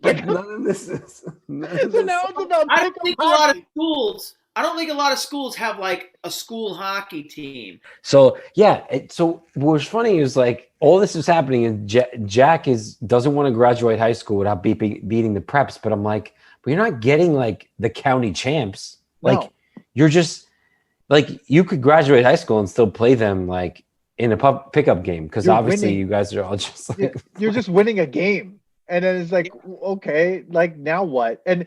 Like none of this is.
so now it's about
I don't
pickup
think a lot of
hockey.
schools. I don't think a lot of schools have like a school hockey team.
So yeah, so what was funny is like all this is happening, and Jack doesn't want to graduate high school without beating the preps. But I'm like, but you're not getting like the county champs. Like
No.
you're just like you could graduate high school and still play them like in a pickup game because
You're
obviously
winning.
you guys are all just like
You're just winning a game, and then it's like, okay, like now what? And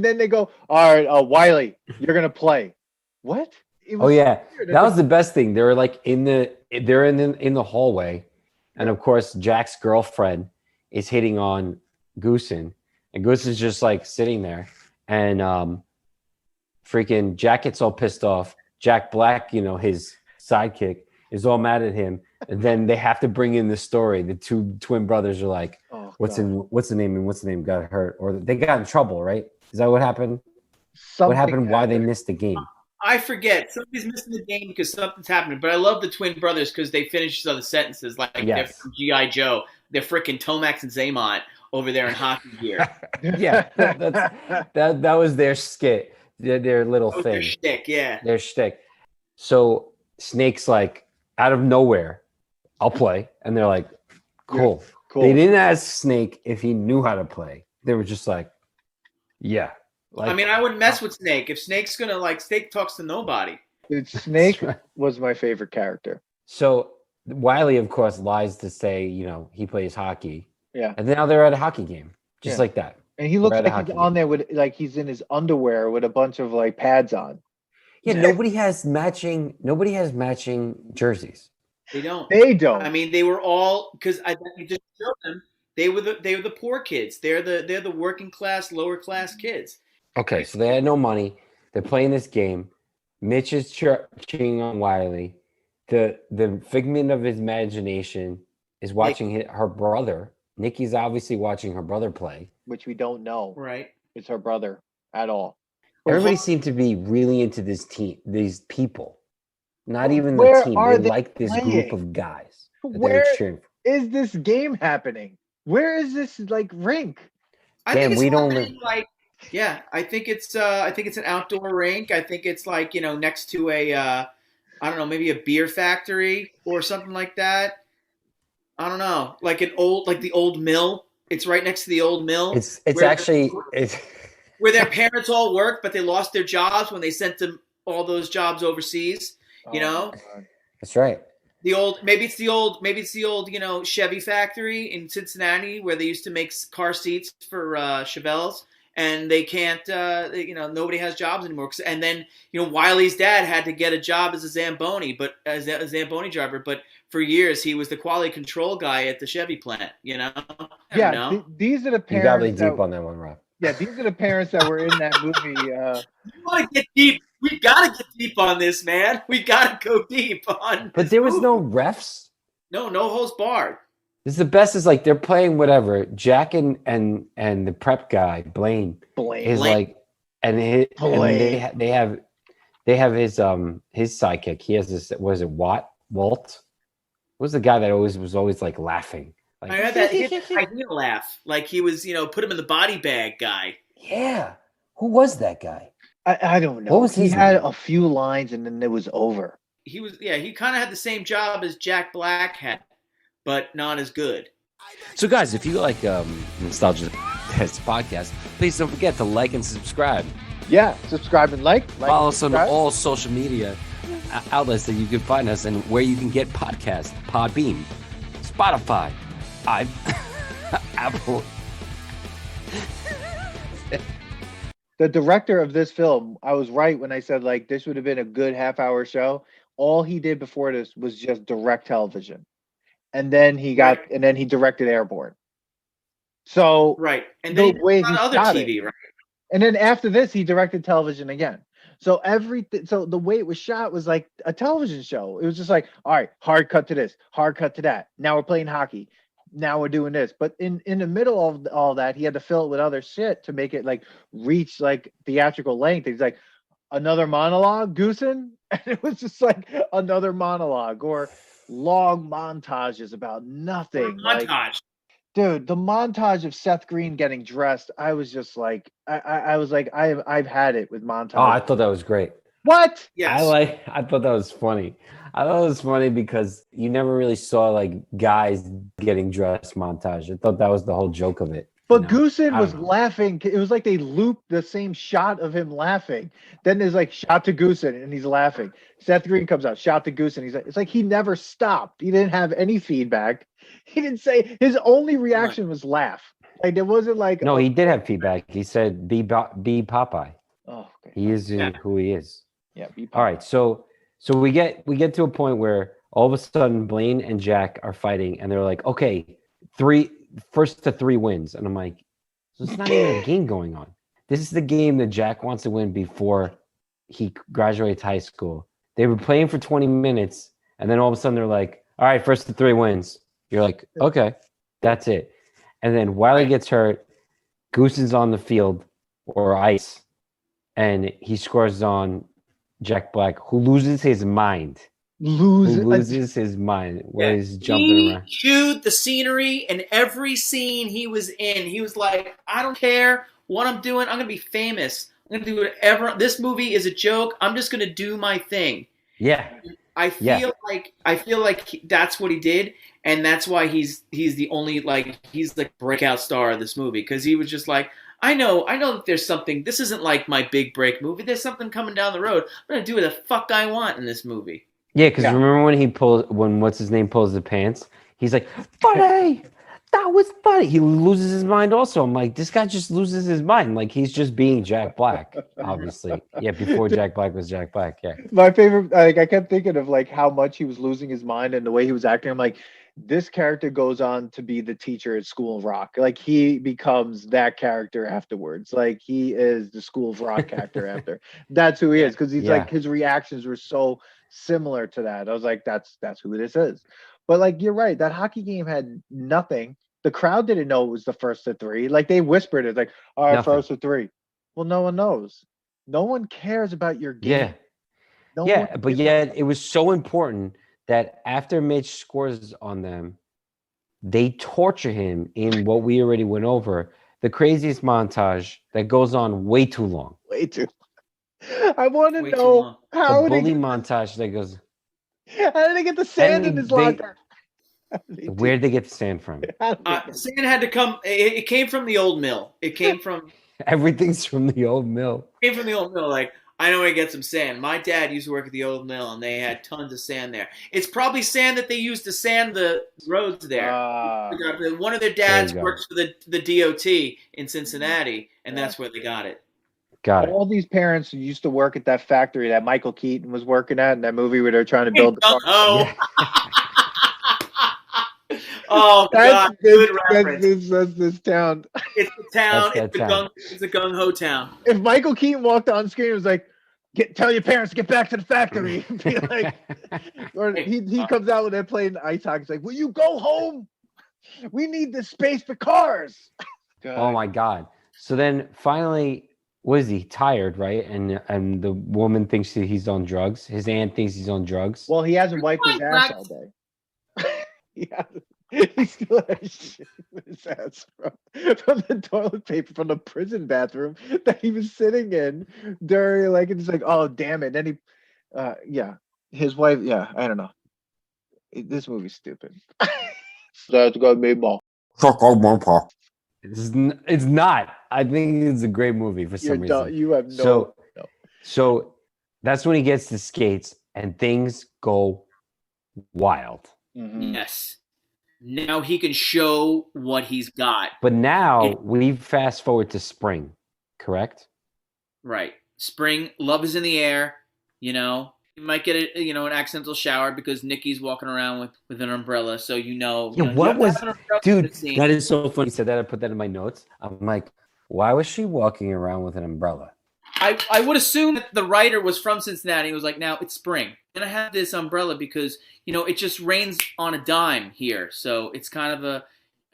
then they go, all right, Wiley, you're gonna play. What? It
oh
was
yeah,
weird.
that was the best thing. They were like in the hallway, and of course Jack's girlfriend is hitting on Goosen, and Goosen's just like sitting there, and freaking Jack gets all pissed off. Jack Black, his sidekick, is all mad at him, and then they have to bring in the story. The two twin brothers are like,
Oh,
what's
God.
the name got hurt, or they got in trouble, right? Is that what happened?
Something
What happened? Why they
happened.
missed the game?
I forget. Somebody's missing the game because something's happening. But I love the twin brothers because they finish the sentences like they're
Yes.
from G.I. Joe. They're freaking Tomax and Zaymont over there in hockey gear.
Yeah, that was their skit, their little
That was
thing,
their shtick, yeah.
their shtick. So Snake's like, out of nowhere, I'll play, and they're like, cool.
Cool.
They didn't ask Snake if he knew how to play. They were just like, yeah. Like,
I mean, I wouldn't mess with Snake. If Snake's going to, Snake talks to nobody.
Dude, Snake
Right.
was my favorite character.
So Wiley, of course, lies to say, he plays hockey.
Yeah.
And now they're at a hockey game, just
Yeah.
like that.
And he looks
We're at a
like he's
hockey
on there with he's in his underwear with a bunch of pads on.
Yeah, nobody has matching jerseys.
They don't.
They don't.
I mean, they were all because I just showed them. They were the poor kids. They're the working class, lower class kids.
Okay, so they had no money. They're playing this game. Mitch is cheating on Wiley. The figment of his imagination is watching her brother. Nikki's obviously watching her brother play.
which we don't know.
Right.
It's her brother at all.
Everybody seemed to be really into this team, these people. Not even
Where
the team.
are
They
they
like this
playing?
group of guys. that they were
Where
cheering for.
is this game happening? Where is this rink?
I
Damn,
think it's
we don't
something yeah, I think it's an outdoor rink. I think it's next to a I don't know, maybe a beer factory or something like that. I don't know, the old mill. It's right next to the old mill.
It's
where
actually
where their parents all worked, but they lost their jobs when they sent them all those jobs overseas. You know,
my God.
that's right.
maybe it's the old Chevy factory in Cincinnati where they used to make car seats for Chevelles, and they can't nobody has jobs anymore. And then Wiley's dad had to get a job as a Zamboni driver, but for years he was the quality control guy at the Chevy plant.
Yeah, these are the
You got really
parents.
deep on that one, Rob.
Yeah, these are the parents that were in that movie.
You want to get deep? We gotta get deep on this, man. We gotta go deep on.
But there was no refs.
no holds barred.
This is the best. Is like they're playing whatever. Jack and the prep guy Blaine is like, and they have his sidekick. He has this. Was it Walt? What was the guy that was always like laughing? Like,
I heard that idea laugh, like he was put him in the body bag guy.
yeah. Who was that guy?
I don't know.
What was
he
his
had
name?
a few lines and then it was over.
He kind of had the same job as Jack Black had, but not as good.
So, guys, if you like Nostalgia Test podcast, please don't forget to like and subscribe.
Yeah, subscribe and like.
Follow us on
subscribe.
all social media outlets that you can find us and where you can get podcasts: Podbean, Spotify, Apple.
The director of this film, I was right when I said this would have been a good half-hour show. All he did before this was just direct television, and then he directed Airborne. So
Right, and
the
then
way
on
he
other
shot
TV,
it.
right?
And then after this, he directed television again. So everything. So the way it was shot was like a television show. It was just all right, hard cut to this, hard cut to that. Now we're playing hockey. now we're doing this. But in the middle of all that, he had to fill it with other shit to make it like reach like theatrical length. He's like, another monologue, Goosen? And it was just like another monologue or long montages about nothing.
Montage.
Like, dude, the montage of Seth Green getting dressed, I was just like, I was like, I've had it with montage.
Oh, I thought that was great.
What?
Yes.
I thought that was funny. I thought it was funny because you never really saw like guys getting dressed montage. I thought that was the whole joke of it.
But Goosen
I
was
don't know.
laughing. It was like they looped the same shot of him laughing. Then there's like shot to Goosen and he's laughing. Seth Green comes out, shot to Goosen. He's like, it's like he never stopped. He didn't have any feedback. He didn't say, his only reaction was laugh. Like there wasn't like,
No, he did have feedback. He said, "Be Popeye."
oh, okay.
He is who he is.
Yeah. Be
All right, so we get to a point where all of a sudden Blaine and Jack are fighting, and they're like, okay, first to 3 wins, and I'm like, so it's not even a game going on. This is the game that Jack wants to win before he graduates high school. They were playing for 20 minutes, and then all of a sudden they're like, all right, first to 3 wins. You're like, okay, that's it. And then Wiley gets hurt, Goosen's on the field or ice, and he scores on Jack Black, who loses his mind. Loses his mind where he's jumping around.
He chewed the scenery, and every scene he was in, he was like, I don't care what I'm doing. I'm going to be famous. I'm going to do whatever. This movie is a joke. I'm just going to do my thing.
Yeah.
I feel like that's what he did, and that's why he's the only, like, he's the breakout star of this movie, because he was just like, I know that there's something. This isn't like my big break movie. There's something coming down the road. I'm gonna do what the fuck I want in this movie.
Yeah, because remember when what's his name pulls the pants? He's like, funny. That was funny. He loses his mind also. I'm like, this guy just loses his mind. Like he's just being Jack Black, obviously. Yeah, before Jack Black was Jack Black. Yeah.
My favorite, like I kept thinking of like how much he was losing his mind and the way he was acting. I'm like, this character goes on to be the teacher at School of Rock. Like he becomes that character afterwards. Like he is the School of Rock character after. That's who he is, because he's like, his reactions were so similar to that. I was like, that's who this is. But like, you're right. That hockey game had nothing. The crowd didn't know it was the first to 3. Like they whispered it, like, all right, first to 3. Well, no one knows. No one cares about your game.
But yet it was so important that after Mitch scores on them, they torture him in what we already went over, the craziest montage that goes on way too long.
Way too long. I want to know how
the bully montage that goes.
How did they get the sand in his locker?
Where did they get the sand from?
Sand had to come. It came from the old mill. It came from.
Everything's from the old mill.
It came from the old mill. Like, I know where to get some sand. My dad used to work at the old mill, and they had tons of sand there. It's probably sand that they used to sand the roads there. One of their dads works for the DOT in Cincinnati, and that's where they got it.
Got it.
All these parents who used to work at that factory that Michael Keaton was working at in that movie where they're trying to build the car.
Oh, God. Good reference.
That's this town.
It's the town. It's a gung-ho town.
If Michael Keaton walked on screen and was like, tell your parents to get back to the factory. Be like, or he comes out when they're playing ice hockey. He's like, will you go home? We need this space for cars.
Oh, my God. So then finally, what is he? Tired, right? And the woman thinks he's on drugs. His aunt thinks he's on drugs.
Well, he hasn't wiped his ass all day. He still has shit in his ass from the toilet paper from the prison bathroom that he was sitting in during, like, it's like, oh, damn it. Then his wife, I don't know. This movie's stupid. That's got me ball.
It's not. I think it's a great movie for some reason.
You have
So that's when he gets the skates and things go wild.
Mm-hmm.
Yes. Now he can show what he's got.
But now we fast forward to spring, correct?
Right. Spring, love is in the air, you know. You might get an accidental shower because Nikki's walking around with an umbrella, so
what was... Dude, that is so funny. You said that. I put that in my notes. I'm like, why was she walking around with an umbrella?
I would assume that the writer was from Cincinnati. He was like, now it's spring. And I have this umbrella because, it just rains on a dime here. So it's kind of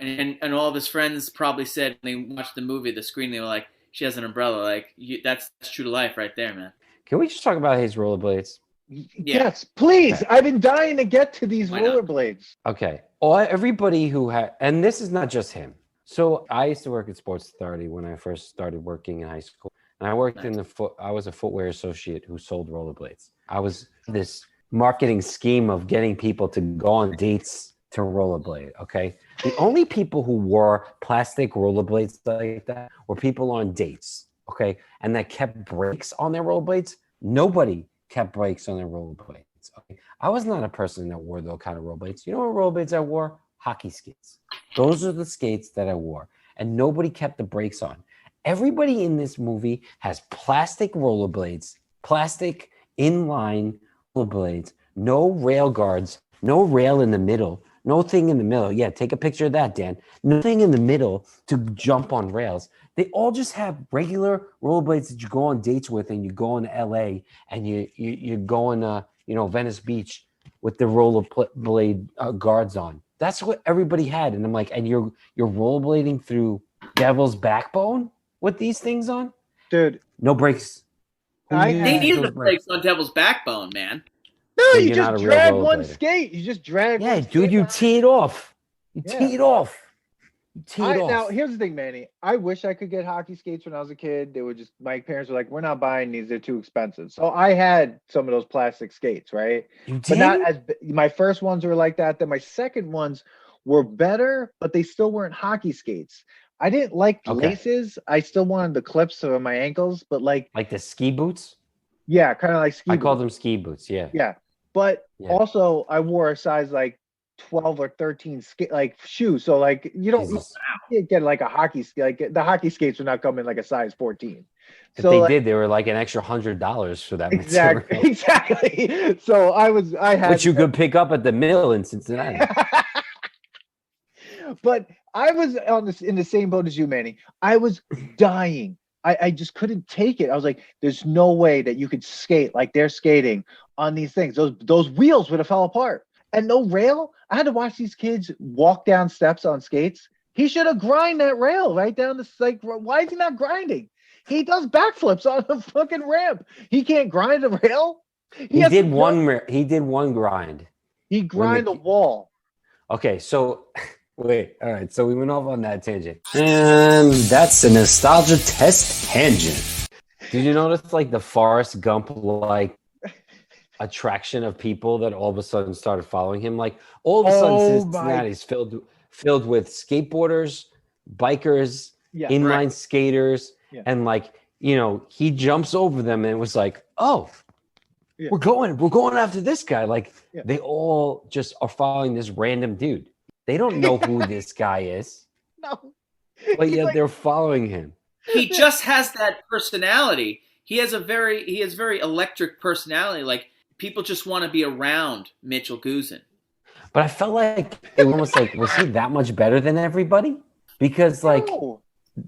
And all of his friends probably said when they watched the movie, the screen, they were like, "She has an umbrella." Like that's true to life right there, man.
Can we just talk about his rollerblades?
Yes, please.
Okay.
I've been dying to get to these
Why not?
rollerblades.
Okay. Everybody who had, and this is not just him. So I used to work at Sports Authority when I first started working in high school. And I worked in I was a footwear associate who sold rollerblades. I was this marketing scheme of getting people to go on dates to rollerblade. Okay. The only people who wore plastic rollerblades like that were people on dates. Okay. And that kept brakes on their rollerblades. Nobody kept brakes on their rollerblades. Okay. I was not a person that wore those kind of rollerblades. You know what rollerblades I wore? Hockey skates. Those are the skates that I wore. And nobody kept the brakes on. Everybody in this movie has plastic rollerblades, plastic inline rollerblades, no rail guards, no rail in the middle, no thing in the middle. Yeah, take a picture of that, Dan. Nothing in the middle to jump on rails. They all just have regular rollerblades that you go on dates with, and you go in LA and you go in Venice Beach with the rollerblade guards on. That's what everybody had. And I'm like, and you're rollerblading through Devil's Backbone with these things on?
Dude.
No brakes.
They needed the brakes on Devil's Backbone, man.
No, you just drag one skate. You just drag one skate.
Dude, you tee it off. You tee it off.
Now, here's the thing, Manny. I wish I could get hockey skates when I was a kid. They were just, my parents were like, we're not buying these. They're too expensive. So I had some of those plastic skates, right?
You did?
But not as, my first ones were like that. Then my second ones were better, but they still weren't hockey skates. I didn't like laces. I still wanted the clips on my ankles, but like
the ski boots?
Yeah, kind of like ski boots.
I call them ski boots, yeah.
Yeah. But also I wore a size like 12 or 13 shoes. So like you can't get like a hockey skate. Like the hockey skates would not come in like a size 14.
If they did, they were like an extra $100 for that material.
Exactly. So I had
which you could pick up at the mill in Cincinnati.
But I was in the same boat as you, Manny. I was dying. I just couldn't take it. I was like, there's no way that you could skate like they're skating on these things. Those wheels would have fell apart. And no rail. I had to watch these kids walk down steps on skates. He should have grind that rail right down the why is he not grinding? He does backflips on the fucking ramp. He can't grind a rail.
He did one grind.
He grind a wall.
Okay, so wait, all right. So we went off on that tangent. And that's a nostalgia test tangent. Did you notice like the Forrest Gump like attraction of people that all of a sudden started following him? Like all of a sudden Cincinnati's filled with skateboarders, bikers, inline skaters, and like, he jumps over them and was like, oh, we're going after this guy. Like they all just are following this random dude. They don't know who this guy is.
No.
But yet they're following him.
He just has that personality. He has very electric personality. Like people just want to be around Mitchell Goosen.
But I felt like it almost like, was he that much better than everybody? Because like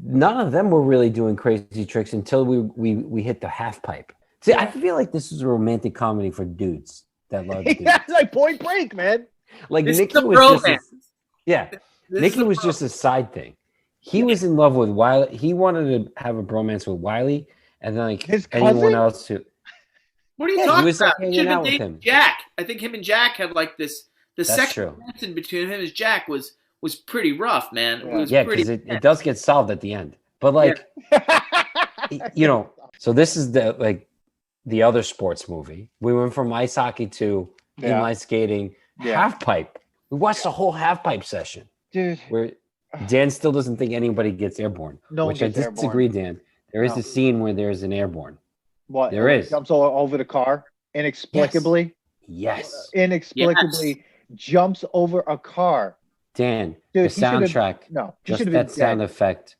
none of them were really doing crazy tricks until we hit the half pipe. See, I feel like this is a romantic comedy for dudes that love dudes.
Yeah, it's like Point Break, man.
Like Nicky was Nicky was just a side thing. He was in love with Wiley. He wanted to have a bromance with Wiley, and then like anyone else who.
What are you talking about?
Hanging out with him.
Jack. I think him and Jack have like this. The second connection between him and Jack was pretty rough, man.
Because it does get solved at the end. But like, so this is the other sports movie. We went from ice hockey to inline skating, half pipe. We watched the whole half pipe session,
dude.
Where Dan still doesn't think anybody gets airborne.
No,
which I disagree, Dan. There is a scene where there's an airborne.
What?
There is.
Jumps over the car inexplicably.
Yes.
Inexplicably jumps over a car.
Dan, dude, the soundtrack. Just that sound effect.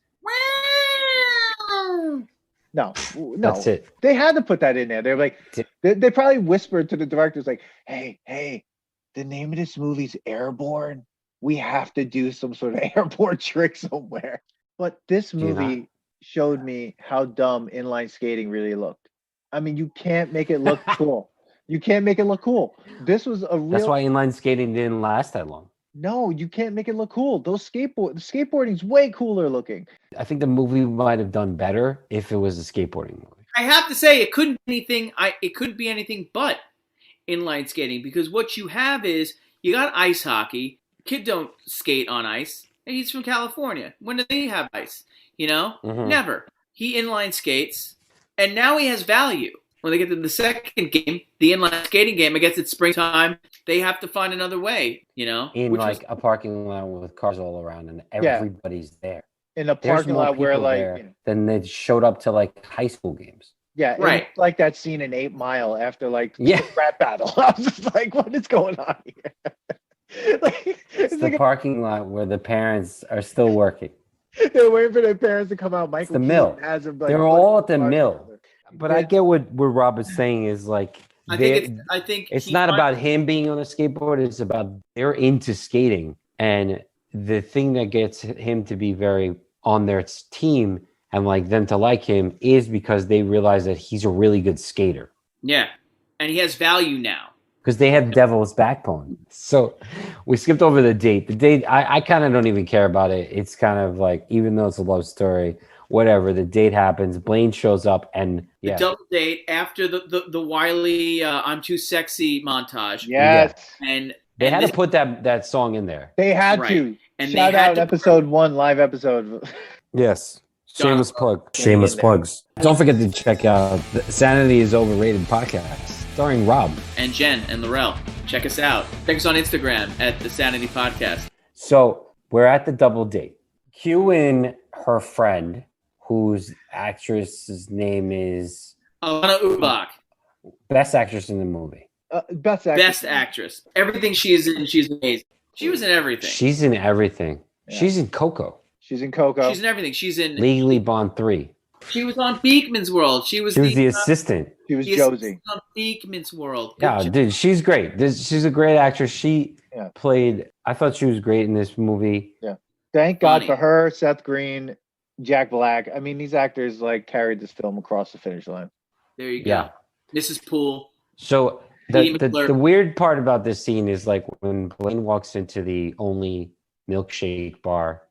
No,
that's it.
They had to put that in there. They're like, they probably whispered to the directors, like, "Hey, the name of this movie's Airborne. We have to do some sort of airborne trick somewhere." But this movie showed me how dumb inline skating really looked. I mean, you can't make it look cool. You can't make it look cool. This was a real.
That's why inline skating didn't last that long.
No, you can't make it look cool. Skateboarding's way cooler looking.
I think the movie might have done better if it was a skateboarding movie.
I have to say, it couldn't be anything. It couldn't be anything but inline skating, because what you have is you got ice hockey. Kid don't skate on ice. And he's from California. When do they have ice? Never. He inline skates, and now he has value. When they get to the second game, the inline skating game, I guess it's springtime, they have to find another way,
In a parking lot with cars all around and everybody's there.
In a parking lot where
then they showed up to high school games.
Yeah,
right.
Like that scene in 8 Mile after the rap battle. I was just like, what is going on here?
It's the parking lot where the parents are still working.
They're waiting for their parents to come out.
Michael, the mill. They're all at the mill. But I get what Rob is saying is I think it's not about him being on a skateboard. It's about they're into skating, and the thing that gets him to be very on their team and them to like him is because they realize that he's a really good skater.
Yeah, and he has value now
because they have devil's backbone. So we skipped over the date. The date I kind of don't even care about it. It's kind of even though it's a love story. Whatever, the date happens. Blaine shows up and
the double date after the Wiley "I'm Too Sexy" montage.
Yes,
and
they had to put that song in there.
They had to. And shout out episode 1, live episode.
Yes, shameless plug. Shameless plugs. Don't forget to check out the Sanity is Overrated podcast, starring Rob
and Jen and Laurel. Check us out. Check us on Instagram at the Sanity Podcast.
So we're at the double date. Cue in her friend, whose actress's name is
Alanna Ubach.
Best actress in the movie.
Best
actress. Everything she is in, she's amazing. She was in everything.
She's in everything. Yeah. She's in Coco.
She's in Coco.
She's in everything. She's in
Legally Blonde 3.
She was on Beekman's World. She was
the assistant.
She was Josie.
On Beekman's World.
Dude, she's great. She's a great actress. She played. I thought she was great in this movie.
Yeah. Thank God for her, Seth Green, Jack Black. I mean, these actors carried this film across the finish line.
There you go. Yeah. Mrs. Poole.
So the weird part about this scene is when Blaine walks into the only milkshake bar,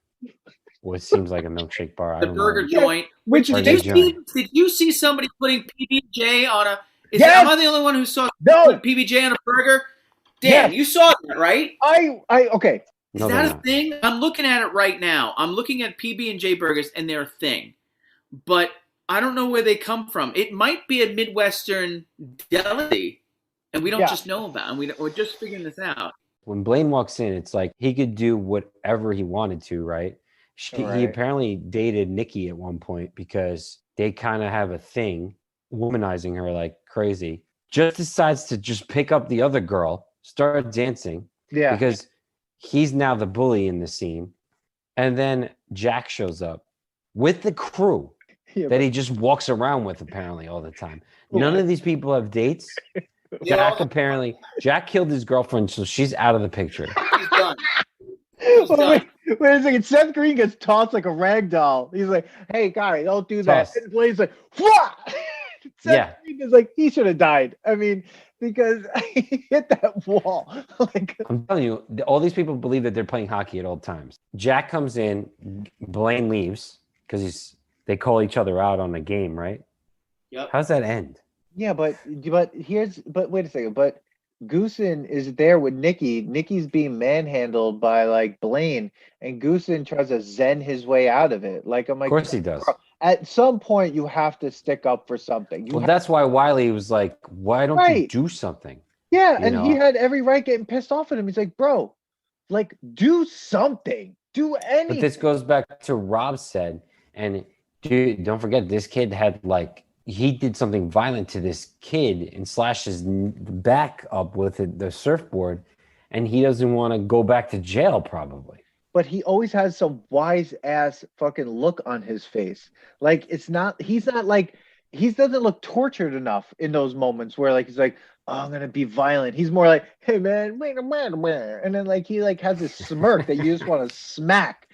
what seems like a milkshake bar.
The burger joint. Did you see somebody putting PB&J on a? Am I the only one who saw PB&J on a burger? Dan, you saw that, right?
Okay.
Is that a thing? I'm looking at it right now. I'm looking at PB&J burgers, and they're a thing. But I don't know where they come from. It might be a Midwestern deli, and we don't just know about it. We're just figuring this out.
When Blaine walks in, it's he could do whatever he wanted to, right? He apparently dated Nikki at one point because they kind of have a thing, womanizing her like crazy. Just decides to just pick up the other girl, start dancing. Yeah. Because he's now the bully in the scene. And then Jack shows up with the crew that he just walks around with apparently all the time. None of these people have dates. Jack killed his girlfriend, so she's out of the picture.
He's done.
Wait a second. Seth Green gets tossed like a rag doll. He's like, hey, guy, don't do that. And Blaine's like, what? Seth Green is he should have died. I mean, because he hit that wall.
I'm telling you, all these people believe that they're playing hockey at all times. Jack comes in, Blaine leaves because they call each other out on the game, right?
Yep.
How's that end?
Yeah, but wait a second. But Goosen is there with Nikki. Nikki's being manhandled by Blaine, and Goosen tries to zen his way out of it. Of
course he does.
At some point, you have to stick up for something.
That's why Wiley was like, "Why don't you do something?"
Yeah, he had every right getting pissed off at him. He's like, "Bro, do something, do anything."
But this goes back to Rob said, and dude, don't forget, this kid had he did something violent to this kid and slashed his back up with the surfboard, and he doesn't want to go back to jail probably.
But he always has some wise ass fucking look on his face. He doesn't look tortured enough in those moments where he's like, oh, I'm gonna be violent. He's more like, hey man, wait a minute, and then he has this smirk that you just want to smack.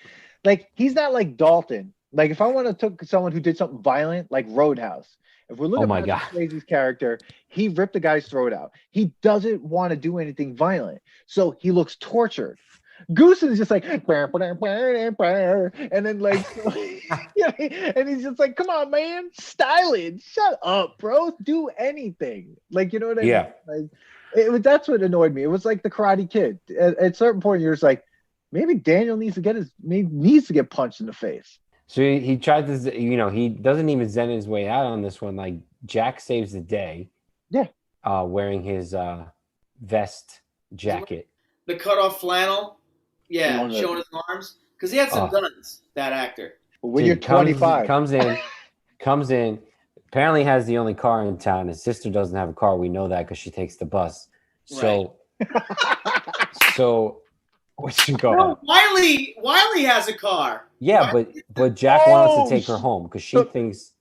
He's not like Dalton. If I want to took someone who did something violent, like Roadhouse, if we're looking at Swayze's character, he ripped the guy's throat out. He doesn't want to do anything violent, so he looks tortured. Goosen is just like, and then like, yeah, and he's just like, come on, man, style it. Shut up, bro. Do anything. Like, you know what I
Yeah.
mean? Like, that's what annoyed me. It was like the Karate Kid. At a certain point, you're just like, maybe Daniel needs to get punched in the face.
So he tried to, he doesn't even zen his way out on this one. Like Jack saves the day.
Yeah.
Wearing his vest jacket.
The cut-off flannel. Yeah,
Love it.
showing his arms. Because he had some guns, that actor.
When you're 25.
Comes in, apparently has the only car in town. His sister doesn't have a car. We know that because she takes the bus. So, what you go?
No, Wiley has a car.
Yeah, but Jack wants to take her home because she thinks.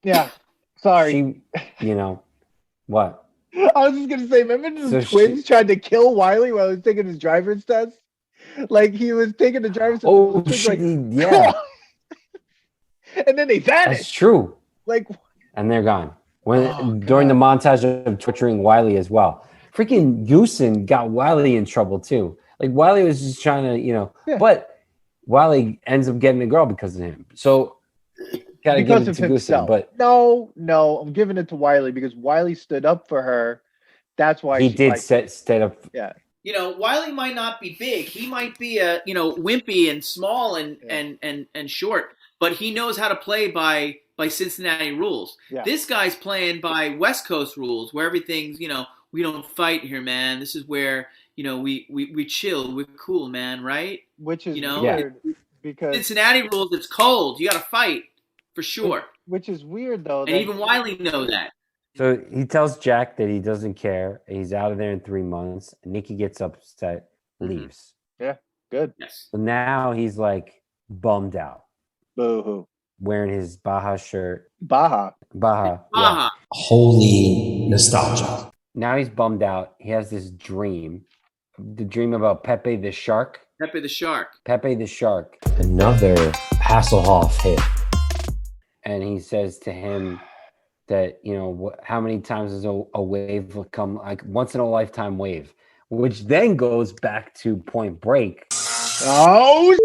Yeah, sorry.
What?
I was just gonna say, remember the twins tried to kill Wiley while he was taking his driver's test? Like he was taking the driver's test.
Oh, shit, yeah.
And then they vanished.
That's true.
Like,
and they're gone. During the montage of torturing Wiley as well. Freaking Goosen got Wiley in trouble too. Like Wiley was just trying to, but Wiley ends up getting a girl because of him. So gotta give it to Goosen. But
no, I'm giving it to Wiley because Wiley stood up for her. That's why
he did stand up.
Yeah.
Wiley might not be big. He might be wimpy and small and short, but he knows how to play by Cincinnati rules. Yeah. This guy's playing by West Coast rules where everything's, we don't fight here, man. This is where, we chill. We're cool, man, right?
Which is weird because
Cincinnati rules, it's cold. You got to fight for sure.
Which is weird, though.
And even Wiley knows that.
So he tells Jack that he doesn't care. He's out of there in 3 months. Nikki gets upset, leaves.
Yeah, good.
Yes.
So now he's like bummed out.
Boo-hoo.
Wearing his Baja shirt.
Baja.
Yeah. Holy nostalgia. Now he's bummed out. He has this dream. The dream about Pepe the Shark.
Pepe the Shark.
Another Hasselhoff hit. And he says to him that, how many times does a wave come, like once in a lifetime wave, which then goes back to Point Break.
Oh,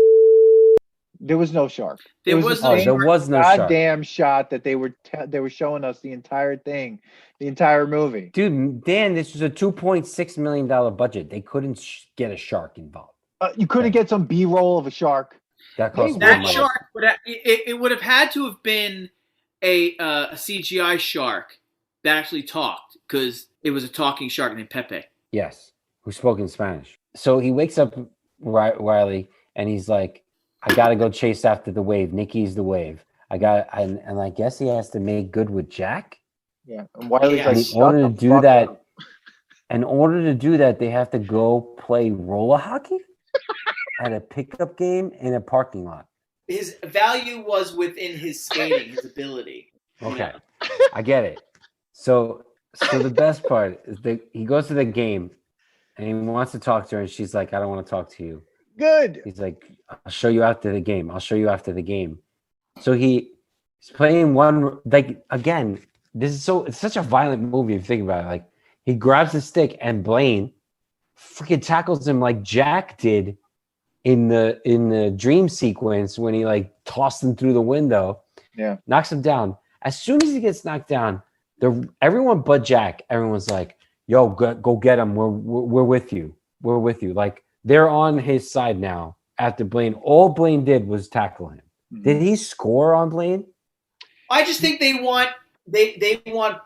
there was no shark.
There was no
goddamn shot that they were showing us the entire thing, the entire movie.
Dude, Dan, this was a $2.6 million budget. They couldn't get a shark involved.
You couldn't get some B-roll of a shark.
That shark, it would have had to have been a CGI shark that actually talked because it was a talking shark named Pepe.
Yes, who spoke in Spanish. So he wakes up Wiley and he's like, I got to go chase after the wave. Nikki's the wave. And I guess he has to make good with Jack.
Yeah. And Wiley's like,
in order to do that, they have to go play roller hockey at a pickup game in a parking lot.
His value was within his skating, his ability.
Okay. I get it. So the best part is that he goes to the game and he wants to talk to her and she's like, I don't want to talk to you.
Good.
He's like, I'll show you after the game. So he's playing one, like, again, it's such a violent movie if you think about it. Like, he grabs the stick and Blaine freaking tackles him like Jack did in the dream sequence when he like tossed him through the window.
Yeah.
Knocks him down. As soon as he gets knocked down, everyone but Jack, everyone's like, yo, go get him. We're with you. Like, they're on his side now after Blaine. All Blaine did was tackle him. Mm-hmm. Did he score on Blaine?
I just think they want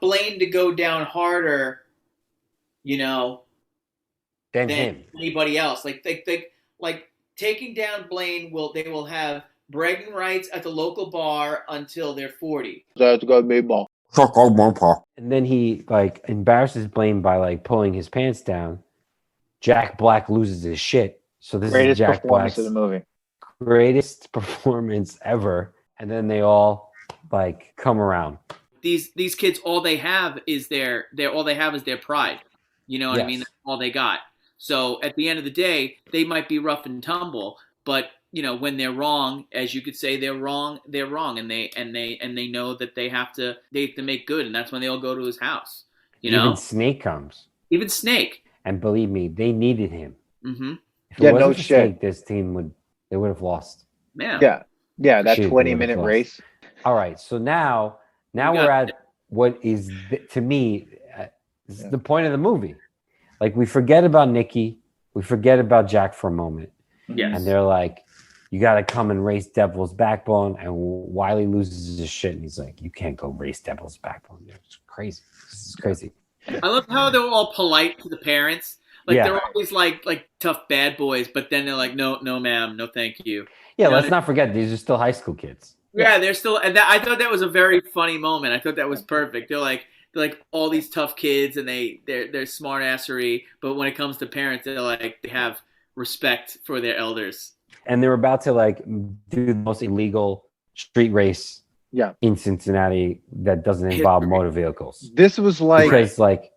Blaine to go down harder, than
him.
Anybody else. Like taking down Blaine they will have bragging rights at the local bar until they're 40.
That's got me ball.
And then he like embarrasses Blaine by like pulling his pants down. Jack Black loses his shit. So this is Jack Black's
of the movie.
Greatest performance ever. And then they all like come around.
These kids, all they have is their pride. You know what I mean? That's all they got. So at the end of the day, they might be rough and tumble, but when they're wrong, as you could say, they're wrong, and they know that they have to make good, and that's when they all go to his house. Even
Snake comes.
Even Snake.
And believe me, they needed him.
Mm-hmm.
If it
Yeah,
wasn't
no
for
shit.
Snake, this team would have lost.
Yeah.
Yeah, that
Shit, they
20-minute
would've
race.
All right, so now we're at what is to me this is the point of the movie. Like we forget about Nikki, we forget about Jack for a moment,
Yes.
and they're like, "You got to come and race Devil's Backbone." And Wiley loses his shit, and he's like, "You can't go race Devil's Backbone. It's crazy. This is crazy."
I love how they're all polite to the parents. Like they're always like tough bad boys, but then they're like, no, ma'am, no, thank you.
Yeah, let's not forget these are still high school kids.
Yeah, they're still, and I thought that was a very funny moment. I thought that was perfect. They're like all these tough kids, and they're smart assery, but when it comes to parents, they're like they have respect for their elders.
And they're about to like do the most illegal street race in Cincinnati that doesn't involve motor vehicles.
This was like
because like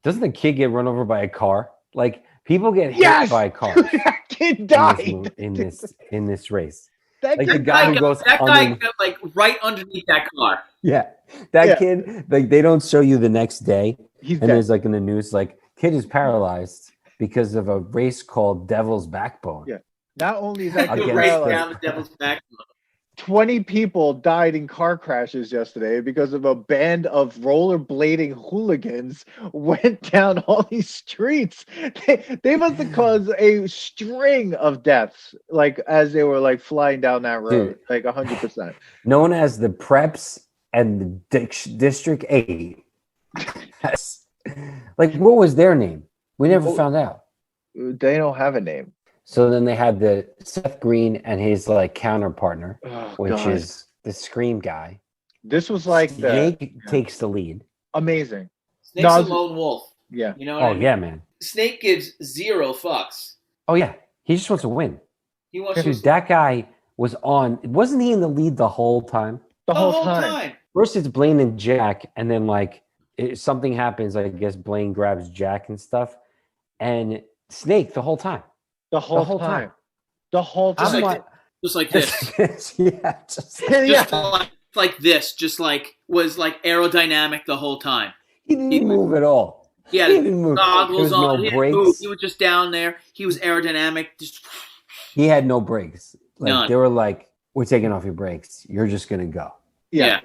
doesn't the kid get run over by a car? Like people get hit by a car.
That kid died
in this race.
That
like the guy who goes
that guy got like right underneath that car.
Yeah, that kid. Like they don't show you the next day,
He's
and
dead.
there's like in the news, like kid is paralyzed because of a race called Devil's Backbone.
Yeah. Not only is that kid
race
paralyzed,
down the Devil's Backbone.
20 people died in car crashes yesterday because of a band of rollerblading hooligans went down all these streets. They must have caused a string of deaths, like as they were like flying down that road, like 100%.
Known as the Preps and the District 8. Like, what was their name? We never found out.
They don't have a name.
So then they had the Seth Green and his like counter partner, which is the Scream guy.
This was like
Snake takes the lead.
Amazing.
Snake's a lone wolf.
Yeah.
You know what I mean?
Yeah, man.
Snake gives 0 fucks.
Oh yeah. He just wants to win.
He wants
Dude, that guy was on. Wasn't he in the lead the whole time?
The whole time.
First it's Blaine and Jack, and then like something happens. I guess Blaine grabs Jack and stuff, and Snake the whole time.
The whole time. The whole time.
Just like this.
Just
like this. Just like was like aerodynamic the whole time.
He didn't move at all.
He had goggles on.
No
he
brakes.
He was just down there. He was aerodynamic.
He had no brakes. Like
None.
They were like, "We're taking off your brakes. You're just gonna go."
Yeah.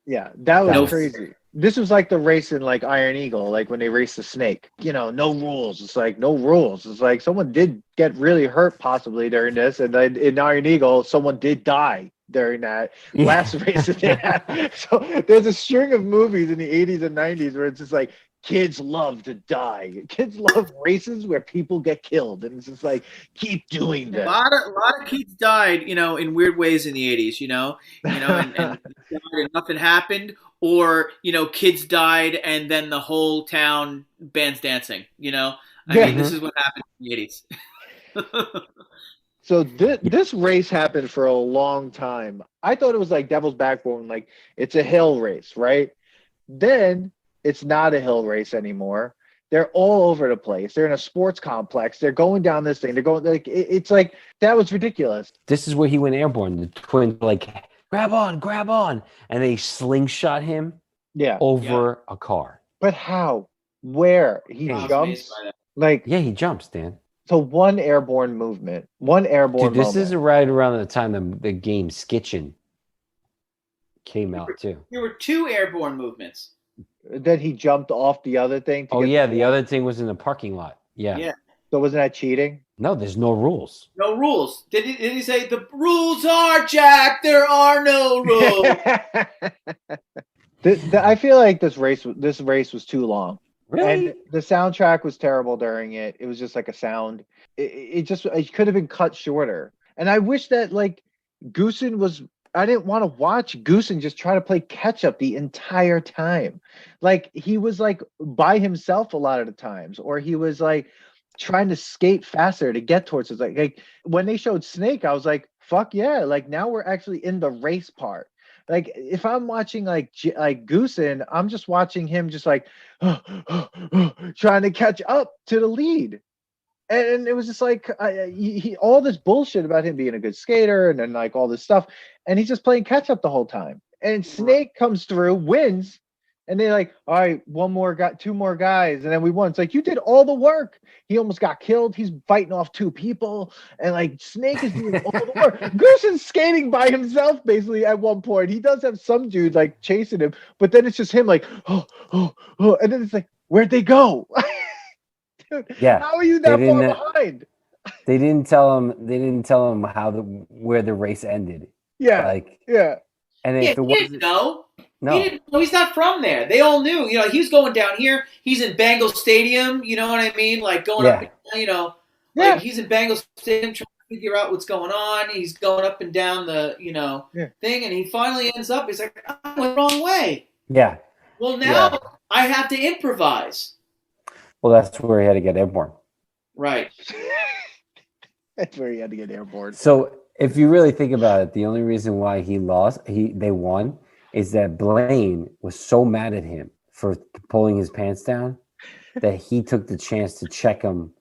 That was crazy. This was like the race in like Iron Eagle, like when they raced the snake. You know, no rules. It's like no rules. It's like someone did get really hurt possibly during this, and then in Iron Eagle, someone did die during that last race that they had. So there's a string of movies in the 80s and 90s where it's just like kids love to die. Kids love races where people get killed, and it's just like keep doing that.
A lot of kids died, you know, in weird ways in the 80s. You know, and nothing happened. Or, you know, kids died and then the whole town bands dancing, you know? I mean, this is what happened in the 80s.
So this race happened for a long time. I thought it was like Devil's Backbone, like it's a hill race, right? Then it's not a hill race anymore. They're all over the place. They're in a sports complex. They're going down this thing. They're going like it's like that was ridiculous.
This is where he went airborne. The twins like grab on, and they slingshot him over a car.
But how? Where? He jumps? Like
he jumps, Dan.
So one airborne movement, one airborne
Dude, this is right around the time the game Skitchin came out too.
There were 2 airborne movements.
Then he jumped off the other thing.
The other thing was in the parking lot. Yeah.
So wasn't that cheating?
No, there's no rules.
No rules. Did he say the rules are, Jack? There are no rules.
I feel like this race was too long.
Really?
And the soundtrack was terrible during it. It was just like a sound. It could have been cut shorter. And I wish that like Goosen was. I didn't want to watch Goosen just try to play catch up the entire time. Like he was like by himself a lot of the times, or he was like trying to skate faster to get towards us. Like when they showed Snake, I was like, fuck yeah. Like now we're actually in the race part. Like if I'm watching like Goosen, I'm just watching him just like trying to catch up to the lead. And it was just like he all this bullshit about him being a good skater and then like all this stuff. And he's just playing catch up the whole time. And Snake comes through, wins, And they're like, all right, one more guy, two more guys, and then we won. It's like, you did all the work. He almost got killed. He's fighting off two people, and like Snake is doing all the work. Goosen's skating by himself basically at one point. He does have some dudes like chasing him, but then it's just him like, oh, and then it's like, where'd they go? Dude,
Yeah,
how are you that far behind?
They didn't tell him. They didn't tell him where the race ended.
Yeah,
like
yeah.
And if it wasn't,
no,
he didn't know. He's not from there. They all knew. You know, he was going down here. He's in Bengal Stadium. You know what I mean? Like going up. You know, like he's in Bengal Stadium trying to figure out what's going on. He's going up and down the thing, and he finally ends up. He's like, I went the wrong way.
Yeah.
Well, now I have to improvise.
Well, that's where he had to get Airborne.
Right.
That's where he had to get Airborne.
So if you really think about it, the only reason why they won, is that Blaine was so mad at him for pulling his pants down that he took the chance to check him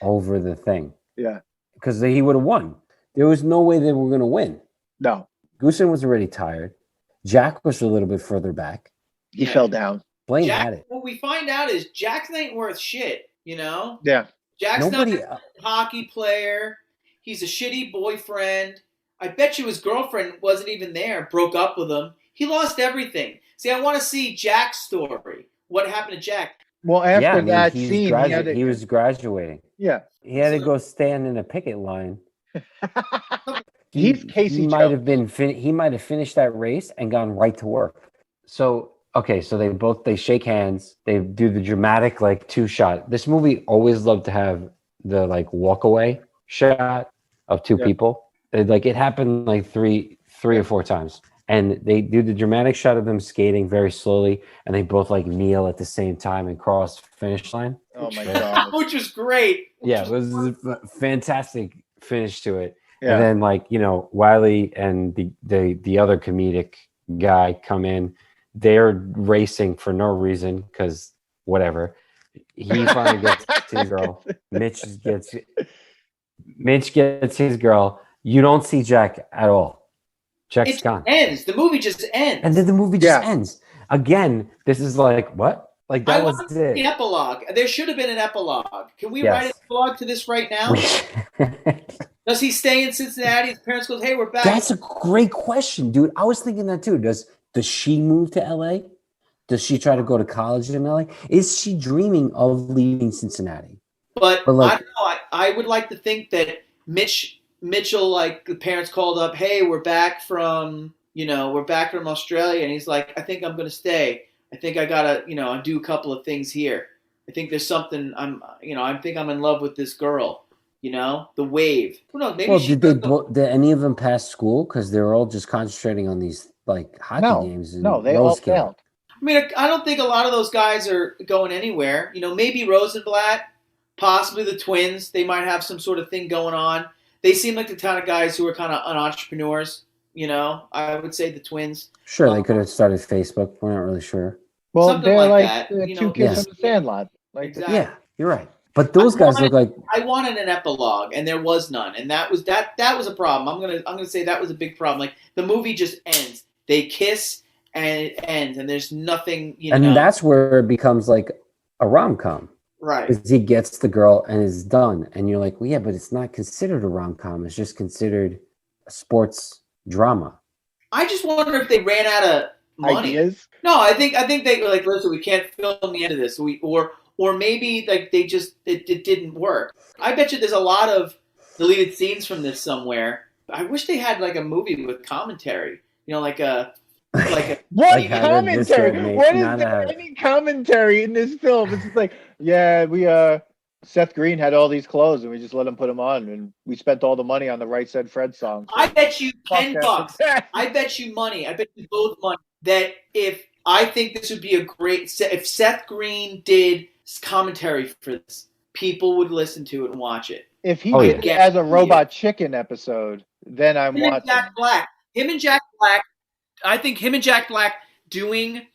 over the thing.
Yeah.
Because he would have won. There was no way they were going to win.
No.
Goosen was already tired. Jack was a little bit further back.
He fell down.
Blaine had it.
What we find out is Jackson ain't worth shit, you know?
Yeah.
Jack's not a hockey player. He's a shitty boyfriend. I bet you his girlfriend wasn't even there, broke up with him. He lost everything. See, I want to see Jack's story. What happened to Jack?
Well, after that scene,
he was graduating.
Yeah.
He had to go stand in a picket line.
He's Casey.
He might have finished that race and gone right to work. So they shake hands. They do the dramatic like 2-shot. This movie always loved to have the like walk away shot of two people. It happened like three or four times. And they do the dramatic shot of them skating very slowly, and they both like kneel at the same time and cross finish line.
Oh my god.
Which was great.
It was a fantastic finish to it.
Yeah.
And then like, Wiley and the other comedic guy come in. They're racing for no reason because whatever. He finally gets his girl. Mitch gets his girl. You don't see Jack at all. Jack's gone.
Ends. The movie just ends.
And then the movie just ends. Again, this is like, what? Like that was it.
The epilogue. There should have been an epilogue. Can we write an epilogue to this right now? Does he stay in Cincinnati? His parents go, hey, we're back.
That's a great question, dude. I was thinking that too. Does she move to LA? Does she try to go to college in LA? Is she dreaming of leaving Cincinnati?
But like, I don't know. I would like to think that Mitchell, like the parents called up, hey, we're back from Australia. And he's like, I think I'm going to stay. I think I got to, do a couple of things here. I think there's something I think I'm in love with this girl, the wave. Who knows? Maybe
did any of them pass school? Because they're all just concentrating on these like hockey games.
No, they all failed.
I mean, I don't think a lot of those guys are going anywhere. Maybe Rosenblatt, possibly the twins. They might have some sort of thing going on. They seem like the kind of guys who are kind of entrepreneurs. I would say the twins.
Sure, they could have started Facebook. We're not really sure.
Well, they're like the two kids from the Sandlot. Like
exactly.
Yeah, you're right. But those guys look like
I wanted an epilogue, and there was none, and that was a problem. I'm gonna say that was a big problem. Like the movie just ends. They kiss and it ends, and there's nothing.
And that's where it becomes like a rom-com.
Right.
Because he gets the girl and is done. And you're like, well, yeah, but it's not considered a rom-com. It's just considered a sports drama.
I just wonder if they ran out of money.
Ideas?
No, I think they were like, listen, we can't film the end of this. Or maybe like they just it didn't work. I bet you there's a lot of deleted scenes from this somewhere. I wish they had like a movie with commentary. Like a
what commentary? What is there any commentary in this film? It's just like, Seth Green had all these clothes and we just let him put them on, and we spent all the money on the Right Said Fred song. So.
I bet you $10. I bet you money. I bet you both money that I think this would be a great if Seth Green did commentary for this, people would listen to it and watch it.
If he did it as a Robot Chicken episode, then I'm watching.
Jack Black. Him and Jack Black. I think him and Jack Black doing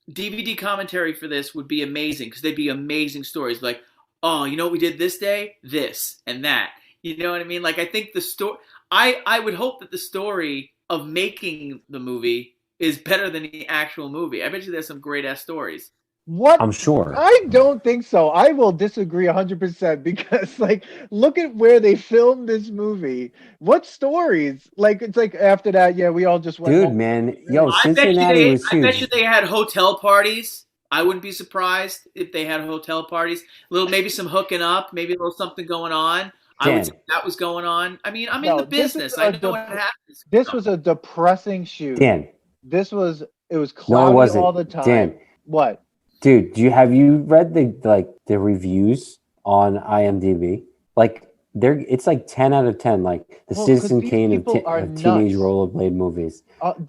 DVD commentary for this would be amazing because they'd be amazing stories. Like, oh, we did this day, this and that. You know what I mean? Like, I think the story. I would hope that the story of making the movie is better than the actual movie. I bet you there's some great ass stories.
What?
I'm sure.
I don't think so. I will disagree 100% because, like, look at where they filmed this movie. What stories? Like, it's like after that, yeah, we all just went
Dude,
home.
man, yo,
I bet
Cincinnati was
I bet
huge.
you they had hotel parties. I wouldn't be surprised if they had hotel parties. Maybe some hooking up, maybe a little something going on. I would say that was going on. I mean, I'm in the business. I know what happens.
This was a depressing shoot.
Dan.
It was
No,
cloudy
it wasn't.
all the time.
Dan.
What?
Dude, have you read the reviews on IMDb? Like it's like 10 out of 10. Like the Citizen Kane of teenage rollerblade movies.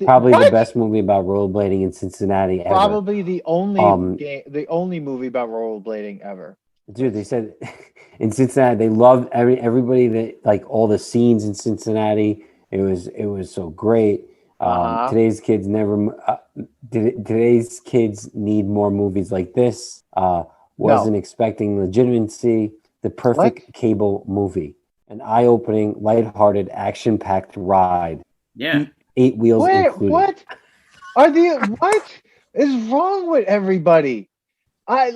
Probably the best movie about rollerblading in Cincinnati ever.
Probably the only movie about rollerblading ever.
Dude, they said in Cincinnati they loved everybody that like all the scenes in Cincinnati. It was so great. Today's kids today's kids need more movies like this. Wasn't expecting legitimacy. The perfect cable movie. An eye-opening, lighthearted, action-packed ride.
Yeah.
8 wheels included.
What is wrong with everybody? I'm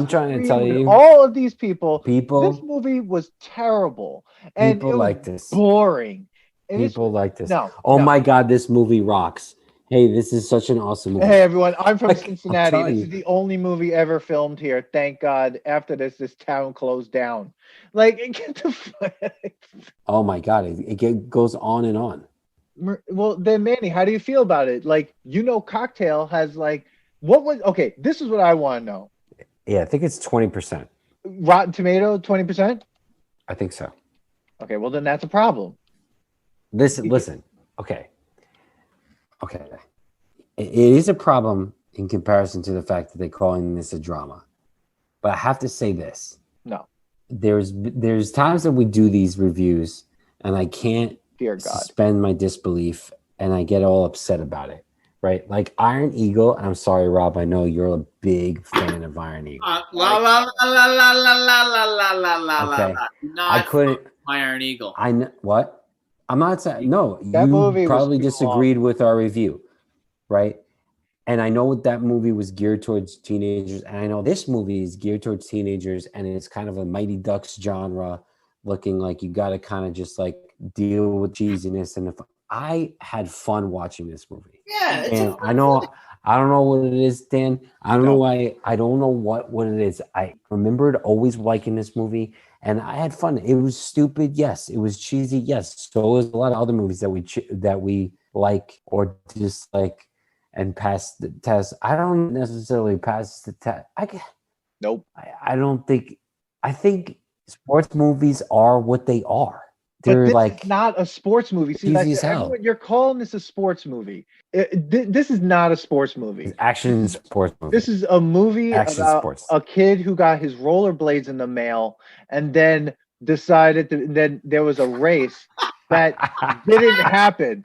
trying to tell you, all of these people. This movie was terrible, and
people like this.
Boring.
People like this.
My
God, this movie rocks. Hey, this is such an awesome movie.
Hey, everyone. I'm from Cincinnati. This is the only movie ever filmed here. Thank God. After this town closed down. Like, get the fuck.
Oh, my God. It goes on and on.
Well, then, Manny, how do you feel about it? Like, Cocktail has, like, this is what I want to know.
Yeah, I think it's 20%.
Rotten Tomato, 20%?
I think so.
Okay, well, then that's a problem.
Listen. Okay. It is a problem in comparison to the fact that they're calling this a drama. But I have to say this.
No.
There's times that we do these reviews and I can't suspend my disbelief and I get all upset about it. Right? Like Iron Eagle. I'm sorry, Rob. I know you're a big fan of Iron Eagle.
I couldn't. My Iron Eagle.
I know what? I'm not saying no. That movie probably disagreed with our review, right? And I know that movie was geared towards teenagers, and I know this movie is geared towards teenagers, and it's kind of a Mighty Ducks genre, looking like you got to kind of just like deal with cheesiness. And if I had fun watching this movie, and I don't know what it is, Dan. I don't know why. I don't know what it is. I remembered always liking this movie. And I had fun. It was stupid, yes. It was cheesy, yes. So was a lot of other movies that we like or dislike and pass the test. I don't necessarily pass the test.
Nope.
I think sports movies are what they are. They're like
not a sports movie. See, everyone, you're calling this a sports movie. This is not a sports movie.
It's action sports movie.
This is a movie about a kid who got his rollerblades in the mail and then decided then there was a race that didn't happen.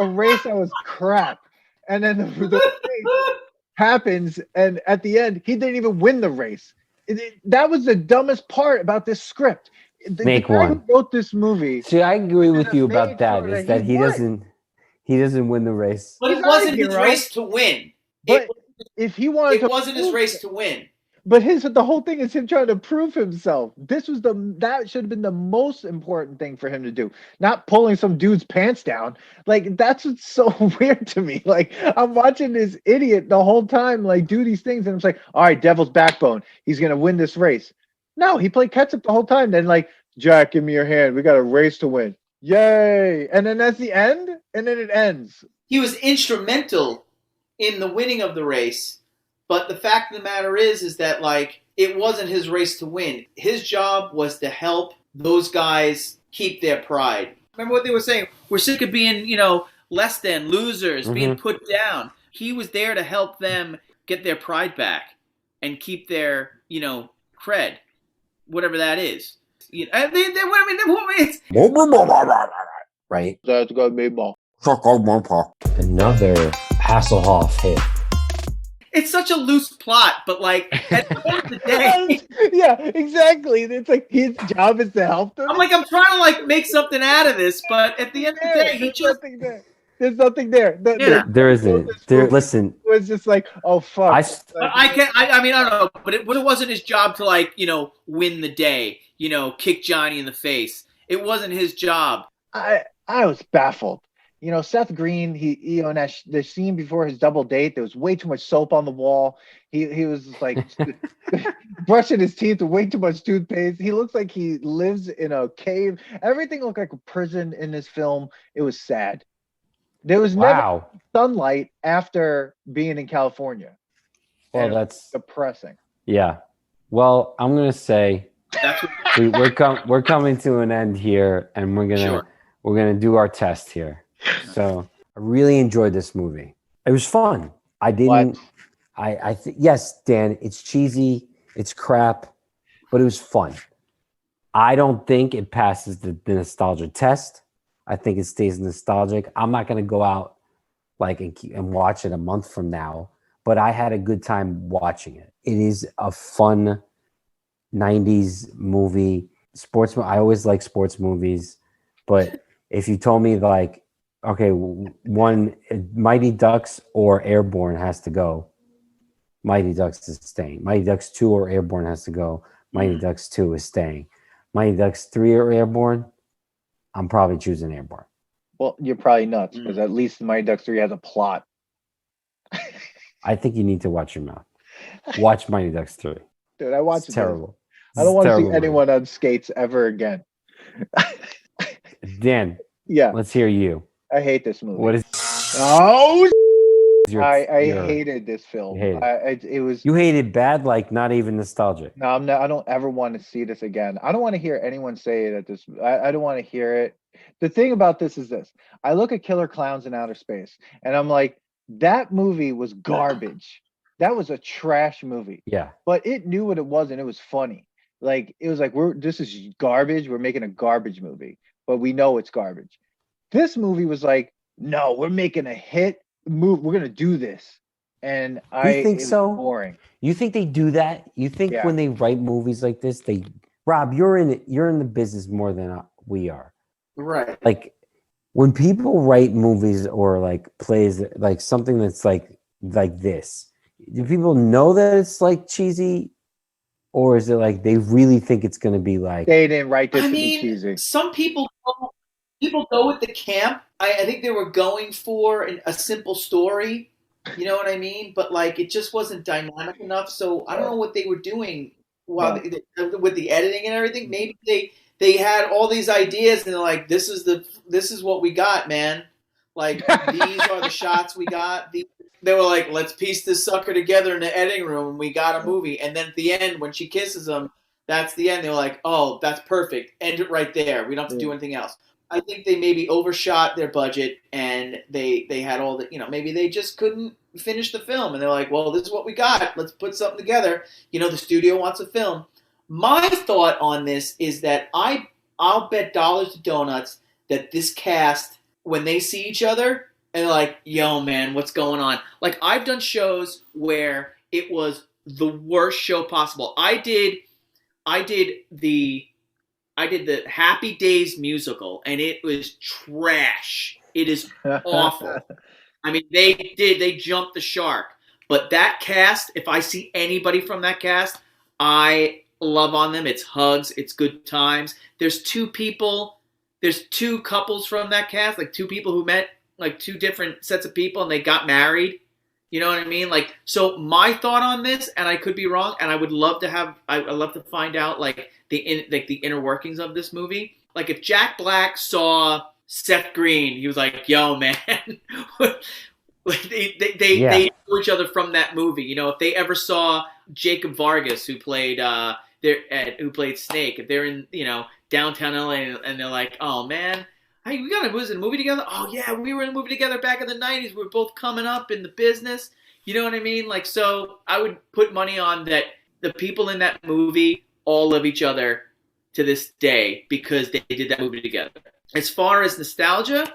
A race that was crap. And then the race happens, and at the end, he didn't even win the race. That was the dumbest part about this script. The guy who wrote this movie.
See, I agree with you about that. Is that he doesn't win the race.
But it wasn't his race to win.
But if he wanted,
it wasn't his race to win.
But the whole thing is him trying to prove himself. That should have been the most important thing for him to do, not pulling some dude's pants down. Like, that's what's so weird to me. Like, I'm watching this idiot the whole time, like, do these things, and I'm like, all right, Devil's Backbone, he's gonna win this race. No, he played catch up the whole time. Then, like, Jack, give me your hand. We got a race to win. Yay! And then that's the end, and then it ends.
He was instrumental in the winning of the race. But the fact of the matter is that, like, it wasn't his race to win. His job was to help those guys keep their pride. Remember what they were saying? We're sick of being, less than, losers, being put down. He was there to help them get their pride back and keep their, cred, whatever that is.
Right?
That's gonna be ball.
Another Hasselhoff hit.
It's such a loose plot, but like at the end of the day,
yeah, exactly. It's like his job is to help them.
I'm trying to make something out of this, but at the end of the day,
There's nothing there.
Yeah.
There isn't. There. Listen,
It was just like, oh fuck.
But I can't. I mean, I don't know. But it wasn't his job to like win the day. Kick Johnny in the face. It wasn't his job.
I was baffled. Seth Green, he in the scene before his double date, there was way too much soap on the wall. He was like brushing his teeth with way too much toothpaste. He looks like he lives in a cave. Everything looked like a prison in this film. It was sad. There was never sunlight after being in California.
Well, that's
depressing.
Yeah. Well, I'm gonna say we're coming to an end here, and we're gonna do our test here. So I really enjoyed this movie. It was fun. I didn't. I think yes, Dan. It's cheesy. It's crap, but it was fun. I don't think it passes the nostalgia test. I think it stays nostalgic. I'm not gonna go out and watch it a month from now, but I had a good time watching it. It is a fun 90s movie. I always like sports movies, but if you told me okay, one Mighty Ducks or Airborne has to go, Mighty Ducks is staying. Mighty Ducks 2 or Airborne has to go, Mighty Ducks 2 is staying. Mighty Ducks 3 or Airborne, I'm probably choosing Airborne.
Well, you're probably nuts because at least Mighty Ducks 3 has a plot.
I think you need to watch your mouth. Watch Mighty Ducks 3.
Dude, I watched it.
Terrible.
I don't want to see anyone on skates ever again.
Dan, let's hear you.
I hate this movie.
What is?
Oh, I hated this film. It was.
You hated bad, not even nostalgic.
No, I'm not. I don't ever want to see this again. I don't want to hear anyone say that this. I don't want to hear it. The thing about this is this: I look at Killer Clowns in Outer Space, and I'm like, that movie was garbage. That was a trash movie.
Yeah.
But it knew what it was, and it was funny. It was like this is garbage. We're making a garbage movie, but we know it's garbage. This movie was like, no, we're making a hit move. We're gonna do this, and
You think so?
Boring.
You think they do that? You think when they write movies like this, Rob, you're in it. You're in the business more than we are.
Right.
When people write movies or plays, something that's like this, do people know that it's cheesy, or is it they really think it's going to be
they didn't write this to be cheesy?
Some people go with the camp. I think they were going for a simple story. You know what I mean? But it just wasn't dynamic enough. So I don't know what they were doing with the editing and everything. Maybe they had all these ideas and they're like, this is what we got, man. These are the shots we got. They were like, let's piece this sucker together in the editing room, and we got a movie. And then at the end, when she kisses him, that's the end. They were like, oh, that's perfect. End it right there. We don't have to do anything else. I think they maybe overshot their budget, and they had all the, maybe they just couldn't finish the film. And they're like, well, this is what we got. Let's put something together. The studio wants a film. My thought on this is that I'll bet dollars to donuts that this cast, when they see each other, and they're like, yo, man, what's going on? I've done shows where it was the worst show possible. I did the Happy Days musical, and it was trash. It is awful. I mean, they jumped the shark. But that cast, if I see anybody from that cast, I love on them. It's hugs. It's good times. There's two couples from that cast, two people who met, two different sets of people, and they got married. You know what I mean? So my thought on this, and I could be wrong, and I'd love to find out the inner workings of this movie. If Jack Black saw Seth Green, he was like, yo, man. They knew each other from that movie. If they ever saw Jacob Vargas, who played Snake, if they're in downtown LA and they're like, oh man, hey, was in a movie together? Oh yeah, we were in a movie together back in the 90s. We were both coming up in the business. You know what I mean? So I would put money on that the people in that movie all love each other to this day because they did that movie together. As far as nostalgia,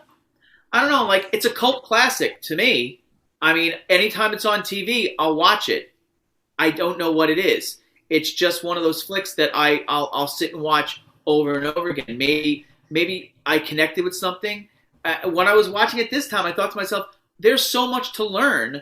I don't know, it's a cult classic to me. I mean, anytime it's on TV, I'll watch it. I don't know what it is. It's just one of those flicks that I'll sit and watch over and over again. Maybe I connected with something. when I was watching it this time, I thought to myself, there's so much to learn.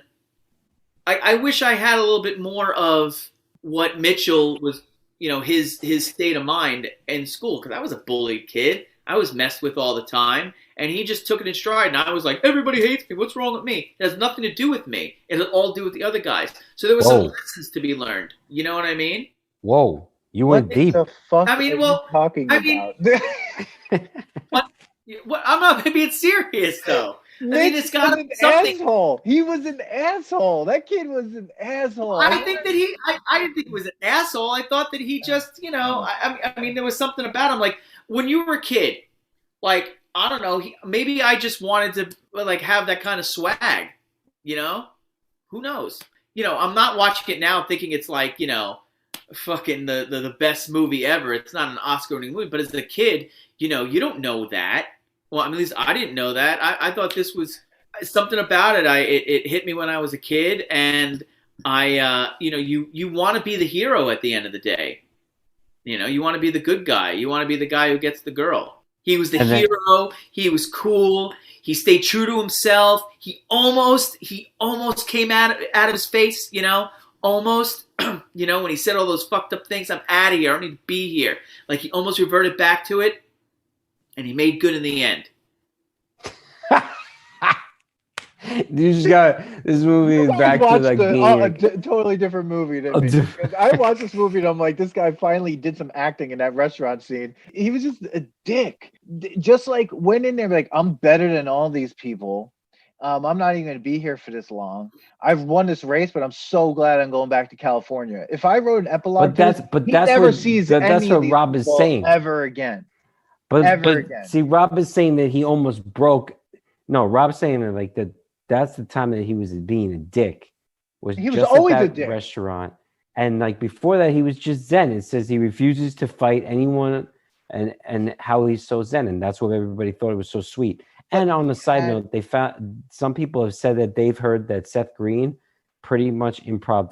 I wish I had a little bit more of what Mitchell was, his state of mind in school, because I was a bullied kid. I was messed with all the time, and he just took it in stride, and I was like, everybody hates me. What's wrong with me? It has nothing to do with me. It has all to do with the other guys. So there were some lessons to be learned. You know what I mean?
Whoa. You went deep.
What the fuck
I mean,
are you talking about?
I'm not being serious, though.
Mitch
it's got
was an
something.
asshole. He was an asshole. That kid was an asshole.
I didn't think he was an asshole. I thought that he just, I mean, there was something about him. Like, when you were a kid, like, I don't know, maybe I just wanted to, like, have that kind of swag, Who knows? I'm not watching it now thinking it's like, fucking the best movie ever. It's not an Oscar-winning movie, but as a kid, you don't know that. Well, I mean, at least I didn't know that. I thought this was something about it. It hit me when I was a kid, and you want to be the hero at the end of the day. You want to be the good guy. You want to be the guy who gets the girl. He was the hero. He was cool. He stayed true to himself. He almost came out of his face. Almost. When he said all those fucked up things, I'm out of here. I don't need to be here. Like, he almost reverted back to it. And he made good in the end.
You just got this movie is back to like
a totally different movie than me. I watched this movie and I'm like, this guy finally did some acting in that restaurant scene. He was just a dick. Just like went in there like, I'm better than all these people. I'm not even going to be here for this long. I've won this race, but I'm so glad I'm going back to California. If I wrote an epilogue,
that's what Rob is saying
ever again.
But see, Rob is saying that he almost broke. No, Rob's saying that like that's the time that he was being a dick. He was always a dick. Restaurant, and like before that, he was just zen. It says he refuses to fight anyone, and how he's so zen, and that's what everybody thought it was so sweet. And on the side note, they found some people have said that they've heard that Seth Green pretty much improv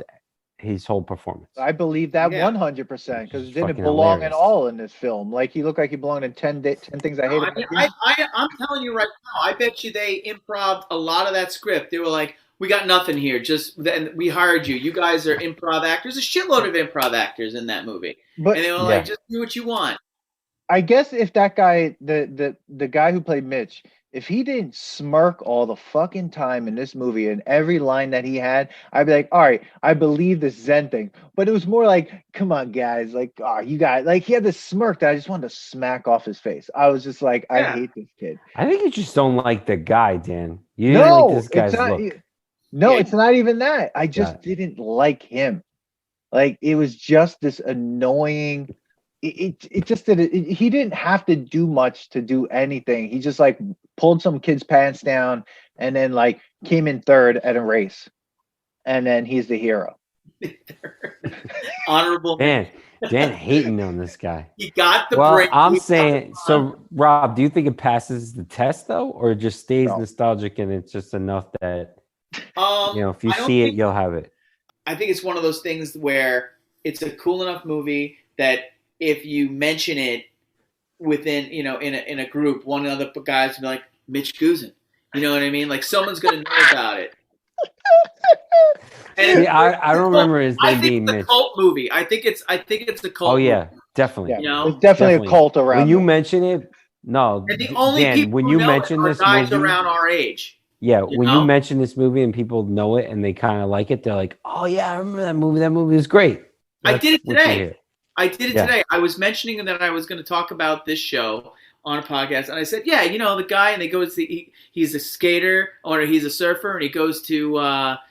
his whole performance.
I believe that 100% because it didn't belong at all in this film. Like he looked like he belonged in 10 Things I Hate.
I'm telling you right now, I bet you they improv a lot of that script. They were like, we got nothing here. Just then we hired you. You guys are improv actors. A shitload of improv actors in that movie. And they were like, just do what you want.
I guess if that guy, the guy who played Mitch, if he didn't smirk all the fucking time in this movie and every line that he had, I'd be like, all right, I believe this Zen thing. But it was more like, come on, guys. Like, you guys, like he had this smirk that I just wanted to smack off his face. I was just like, I hate this kid.
I think you just don't like the guy, Dan. You didn't like this guy's look.
No, it's not even that. I just didn't like him. Like, it was just this annoying... It just did. He didn't have to do much to do anything. He just like pulled some kid's pants down and then like came in third at a race, and then he's the hero.
Honorable
Dan hating on this guy.
He got the
break. I'm saying so. Rob, do you think it passes the test though, or it just stays nostalgic and it's just enough that if you see it, you'll have it?
I think it's one of those things where it's a cool enough movie that if you mention it within, in a group, one of the guys will be like, Mitch Goosen. You know what I mean? Like, someone's going to know about it.
And I don't remember his name being Mitch.
It's a cult movie. I think it's a cult movie.
Definitely.
Yeah, it's definitely a cult around.
When you mention it, no.
And the only people
when
who
you
know
mention
it are
this
guys
movie,
around our age.
Yeah, you mention this movie and people know it and they kind of like it, they're like, oh yeah, I remember that movie. That movie is great.
I did it today. I was mentioning that I was going to talk about this show on a podcast, and I said, the guy, and he's a skater or he's a surfer, and he goes to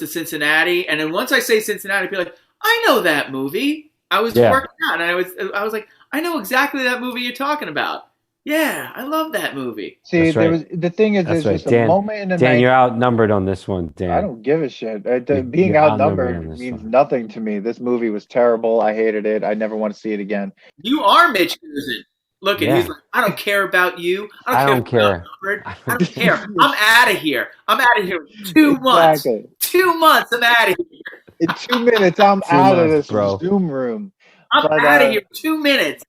Cincinnati, and then once I say Cincinnati, people are like, I know that movie. I was working out, and I was like, I know exactly that movie you're talking about. Yeah, I love that movie.
See, the thing is, there's just a moment in the night.
Dan, you're outnumbered on this one, Dan.
I don't give a shit. Being outnumbered means nothing to me. This movie was terrible. I hated it. I never want to see it again.
You are Mitch Goosen. Look at he's like, I don't care about you. I don't care. I don't care. I'm out of here. I'm out of here. 2 months. 2 months. I'm out of here.
In 2 minutes, I'm out of this Zoom room.
I'm out of here. 2 minutes.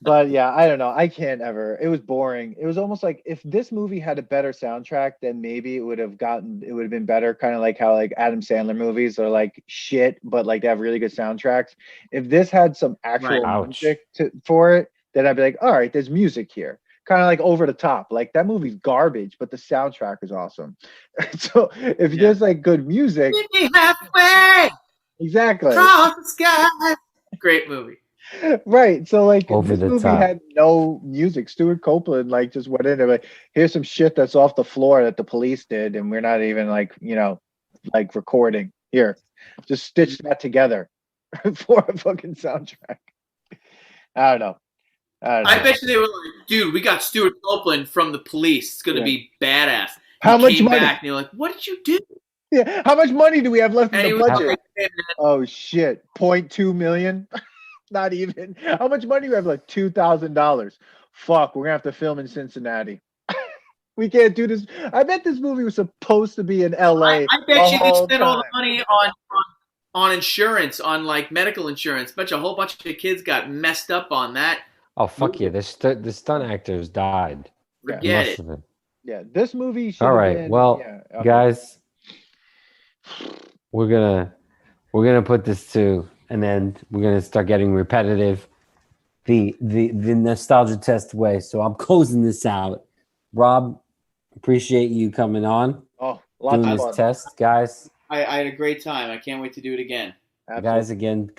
But yeah, I don't know. I can't ever. It was boring. It was almost like if this movie had a better soundtrack, then maybe it would have been better. Kind of like how like Adam Sandler movies are like shit, but like they have really good soundtracks. If this had some actual music for it, then I'd be like, all right, there's music here. Kind of like Over the Top. Like that movie's garbage, but the soundtrack is awesome. So if there's like good music,
meet me halfway.
Exactly.
Across the sky. Great movie.
Right. So like
Over
this
the
movie
Top
had no music. Stuart Copeland like just went in there like, here's some shit that's off the floor that the police did, and we're not even like, like recording. Here. Just stitch that together for a fucking soundtrack. I don't know.
I bet you they were like, dude, we got Stuart Copeland from the police. It's gonna be badass.
How much money?
Back and you're like, what did you do?
Yeah. How much money do we have left in the budget?
Like,
oh shit. 0.2 million? Not even. How much money do we have? Like $2,000. Fuck, we're gonna have to film in Cincinnati. We can't do this. I bet this movie was supposed to be in LA.
I bet you they spent all the money on insurance, on like medical insurance. Bet you a whole bunch of kids got messed up on that.
Oh fuck yeah! The stunt actors died.
Forget it.
Yeah, this movie.
All right, guys, we're gonna put this to an end. We're gonna start getting repetitive, the nostalgia test way. So I'm closing this out. Rob, appreciate you coming on.
Oh, lots
doing
of
this
fun.
test, guys.
I had a great time. I can't wait to do it again.
Absolutely.
Guys, again,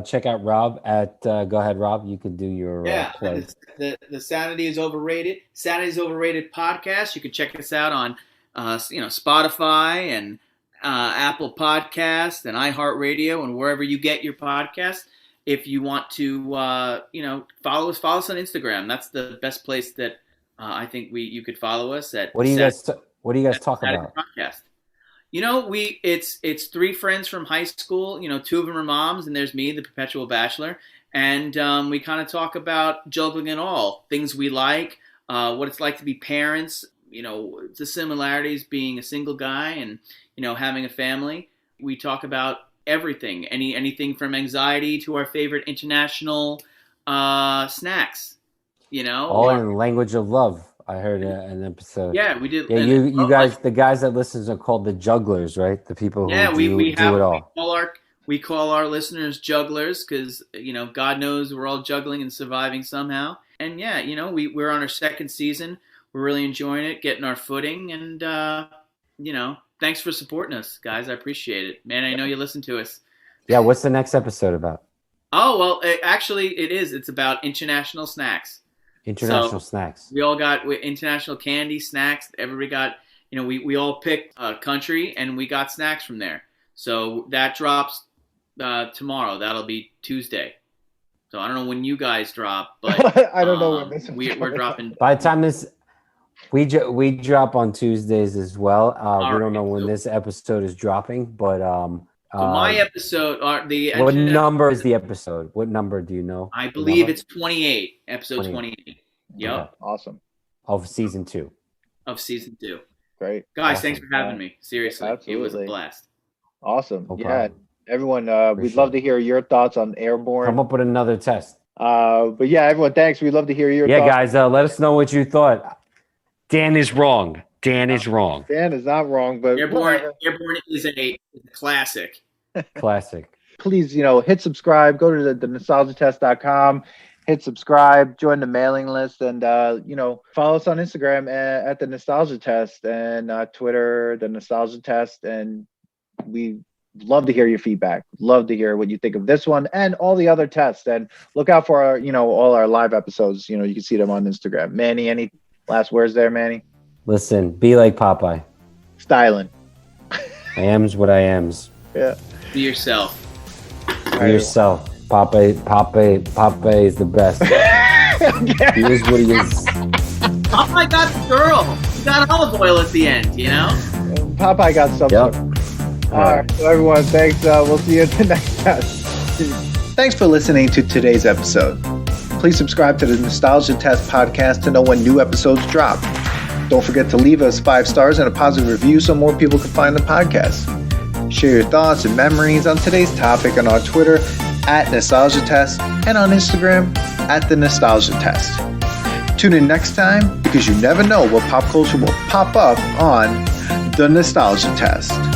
check out Rob at go ahead, Rob. You can do your play.
The Sanity is Overrated. Sanity is Overrated podcast. You can check us out on Spotify and Apple Podcasts and iHeartRadio and wherever you get your podcasts. If you want to follow us on Instagram. That's the best place that I think you could follow us at.
What do you guys talk about?
Podcast. It's three friends from high school. Two of them are moms, and there's me, the perpetual bachelor. And we kind of talk about juggling it all, things we like, what it's like to be parents, the similarities being a single guy and, having a family. We talk about everything, anything from anxiety to our favorite international snacks,
All in the language of love. I heard an episode.
Yeah, we did.
Yeah, you guys, the guys that listen are called the jugglers, right? The people who do it all.
We call our listeners jugglers because God knows we're all juggling and surviving somehow. And we're on our second season. We're really enjoying it, getting our footing, and thanks for supporting us, guys. I appreciate it, man. I know you listen to us.
Yeah, what's the next episode about?
Oh well, it is. It's about international snacks.
International snacks.
We all got international candy, snacks. Everybody got, we all picked a country and we got snacks from there. So that drops tomorrow. That'll be Tuesday. So I don't know when you guys drop, but
I don't know when this
we're dropping.
By the time this, we drop on Tuesdays as well. We don't know when this episode is dropping, but
so my episode
what number is the episode? What number do you know?
I believe it's 28. Episode 28. Yep.
Okay. Awesome.
Of season 2.
Great.
Guys,
awesome.
Thanks for having me. Seriously.
Absolutely.
It was a blast.
Awesome.
No
yeah.
problem.
Everyone, we'd love to hear your thoughts on Airborne.
Come up with another test.
But yeah, everyone, thanks. We'd love to hear your thoughts.
Yeah, guys, let us know what you thought. Dan is wrong. Dan is not wrong, but
Airborne is a classic.
Classic.
Please, hit subscribe. Go to the nostalgiatest.com. Hit subscribe. Join the mailing list, and follow us on Instagram at the Nostalgia Test and Twitter, the Nostalgia Test. And we love to hear your feedback. Love to hear what you think of this one and all the other tests. And look out for our, all our live episodes. You can see them on Instagram. Manny, any last words there, Manny?
Listen, be like Popeye.
Styling.
I am's what I am's.
Yeah.
Be yourself.
Be yourself. Popeye is the best. He is what he is.
Popeye got the girl. He got olive oil at the end,
Popeye got something.
Yep.
All right. So everyone, thanks. We'll see you at the next test. Thanks for listening to today's episode. Please subscribe to the Nostalgia Test podcast to know when new episodes drop. Don't forget to leave us 5 stars and a positive review so more people can find the podcast. Share your thoughts and memories on today's topic on our Twitter @NostalgiaTest and on Instagram
at The Nostalgia Test. Tune in next time because you never know what pop culture will pop up on The Nostalgia Test.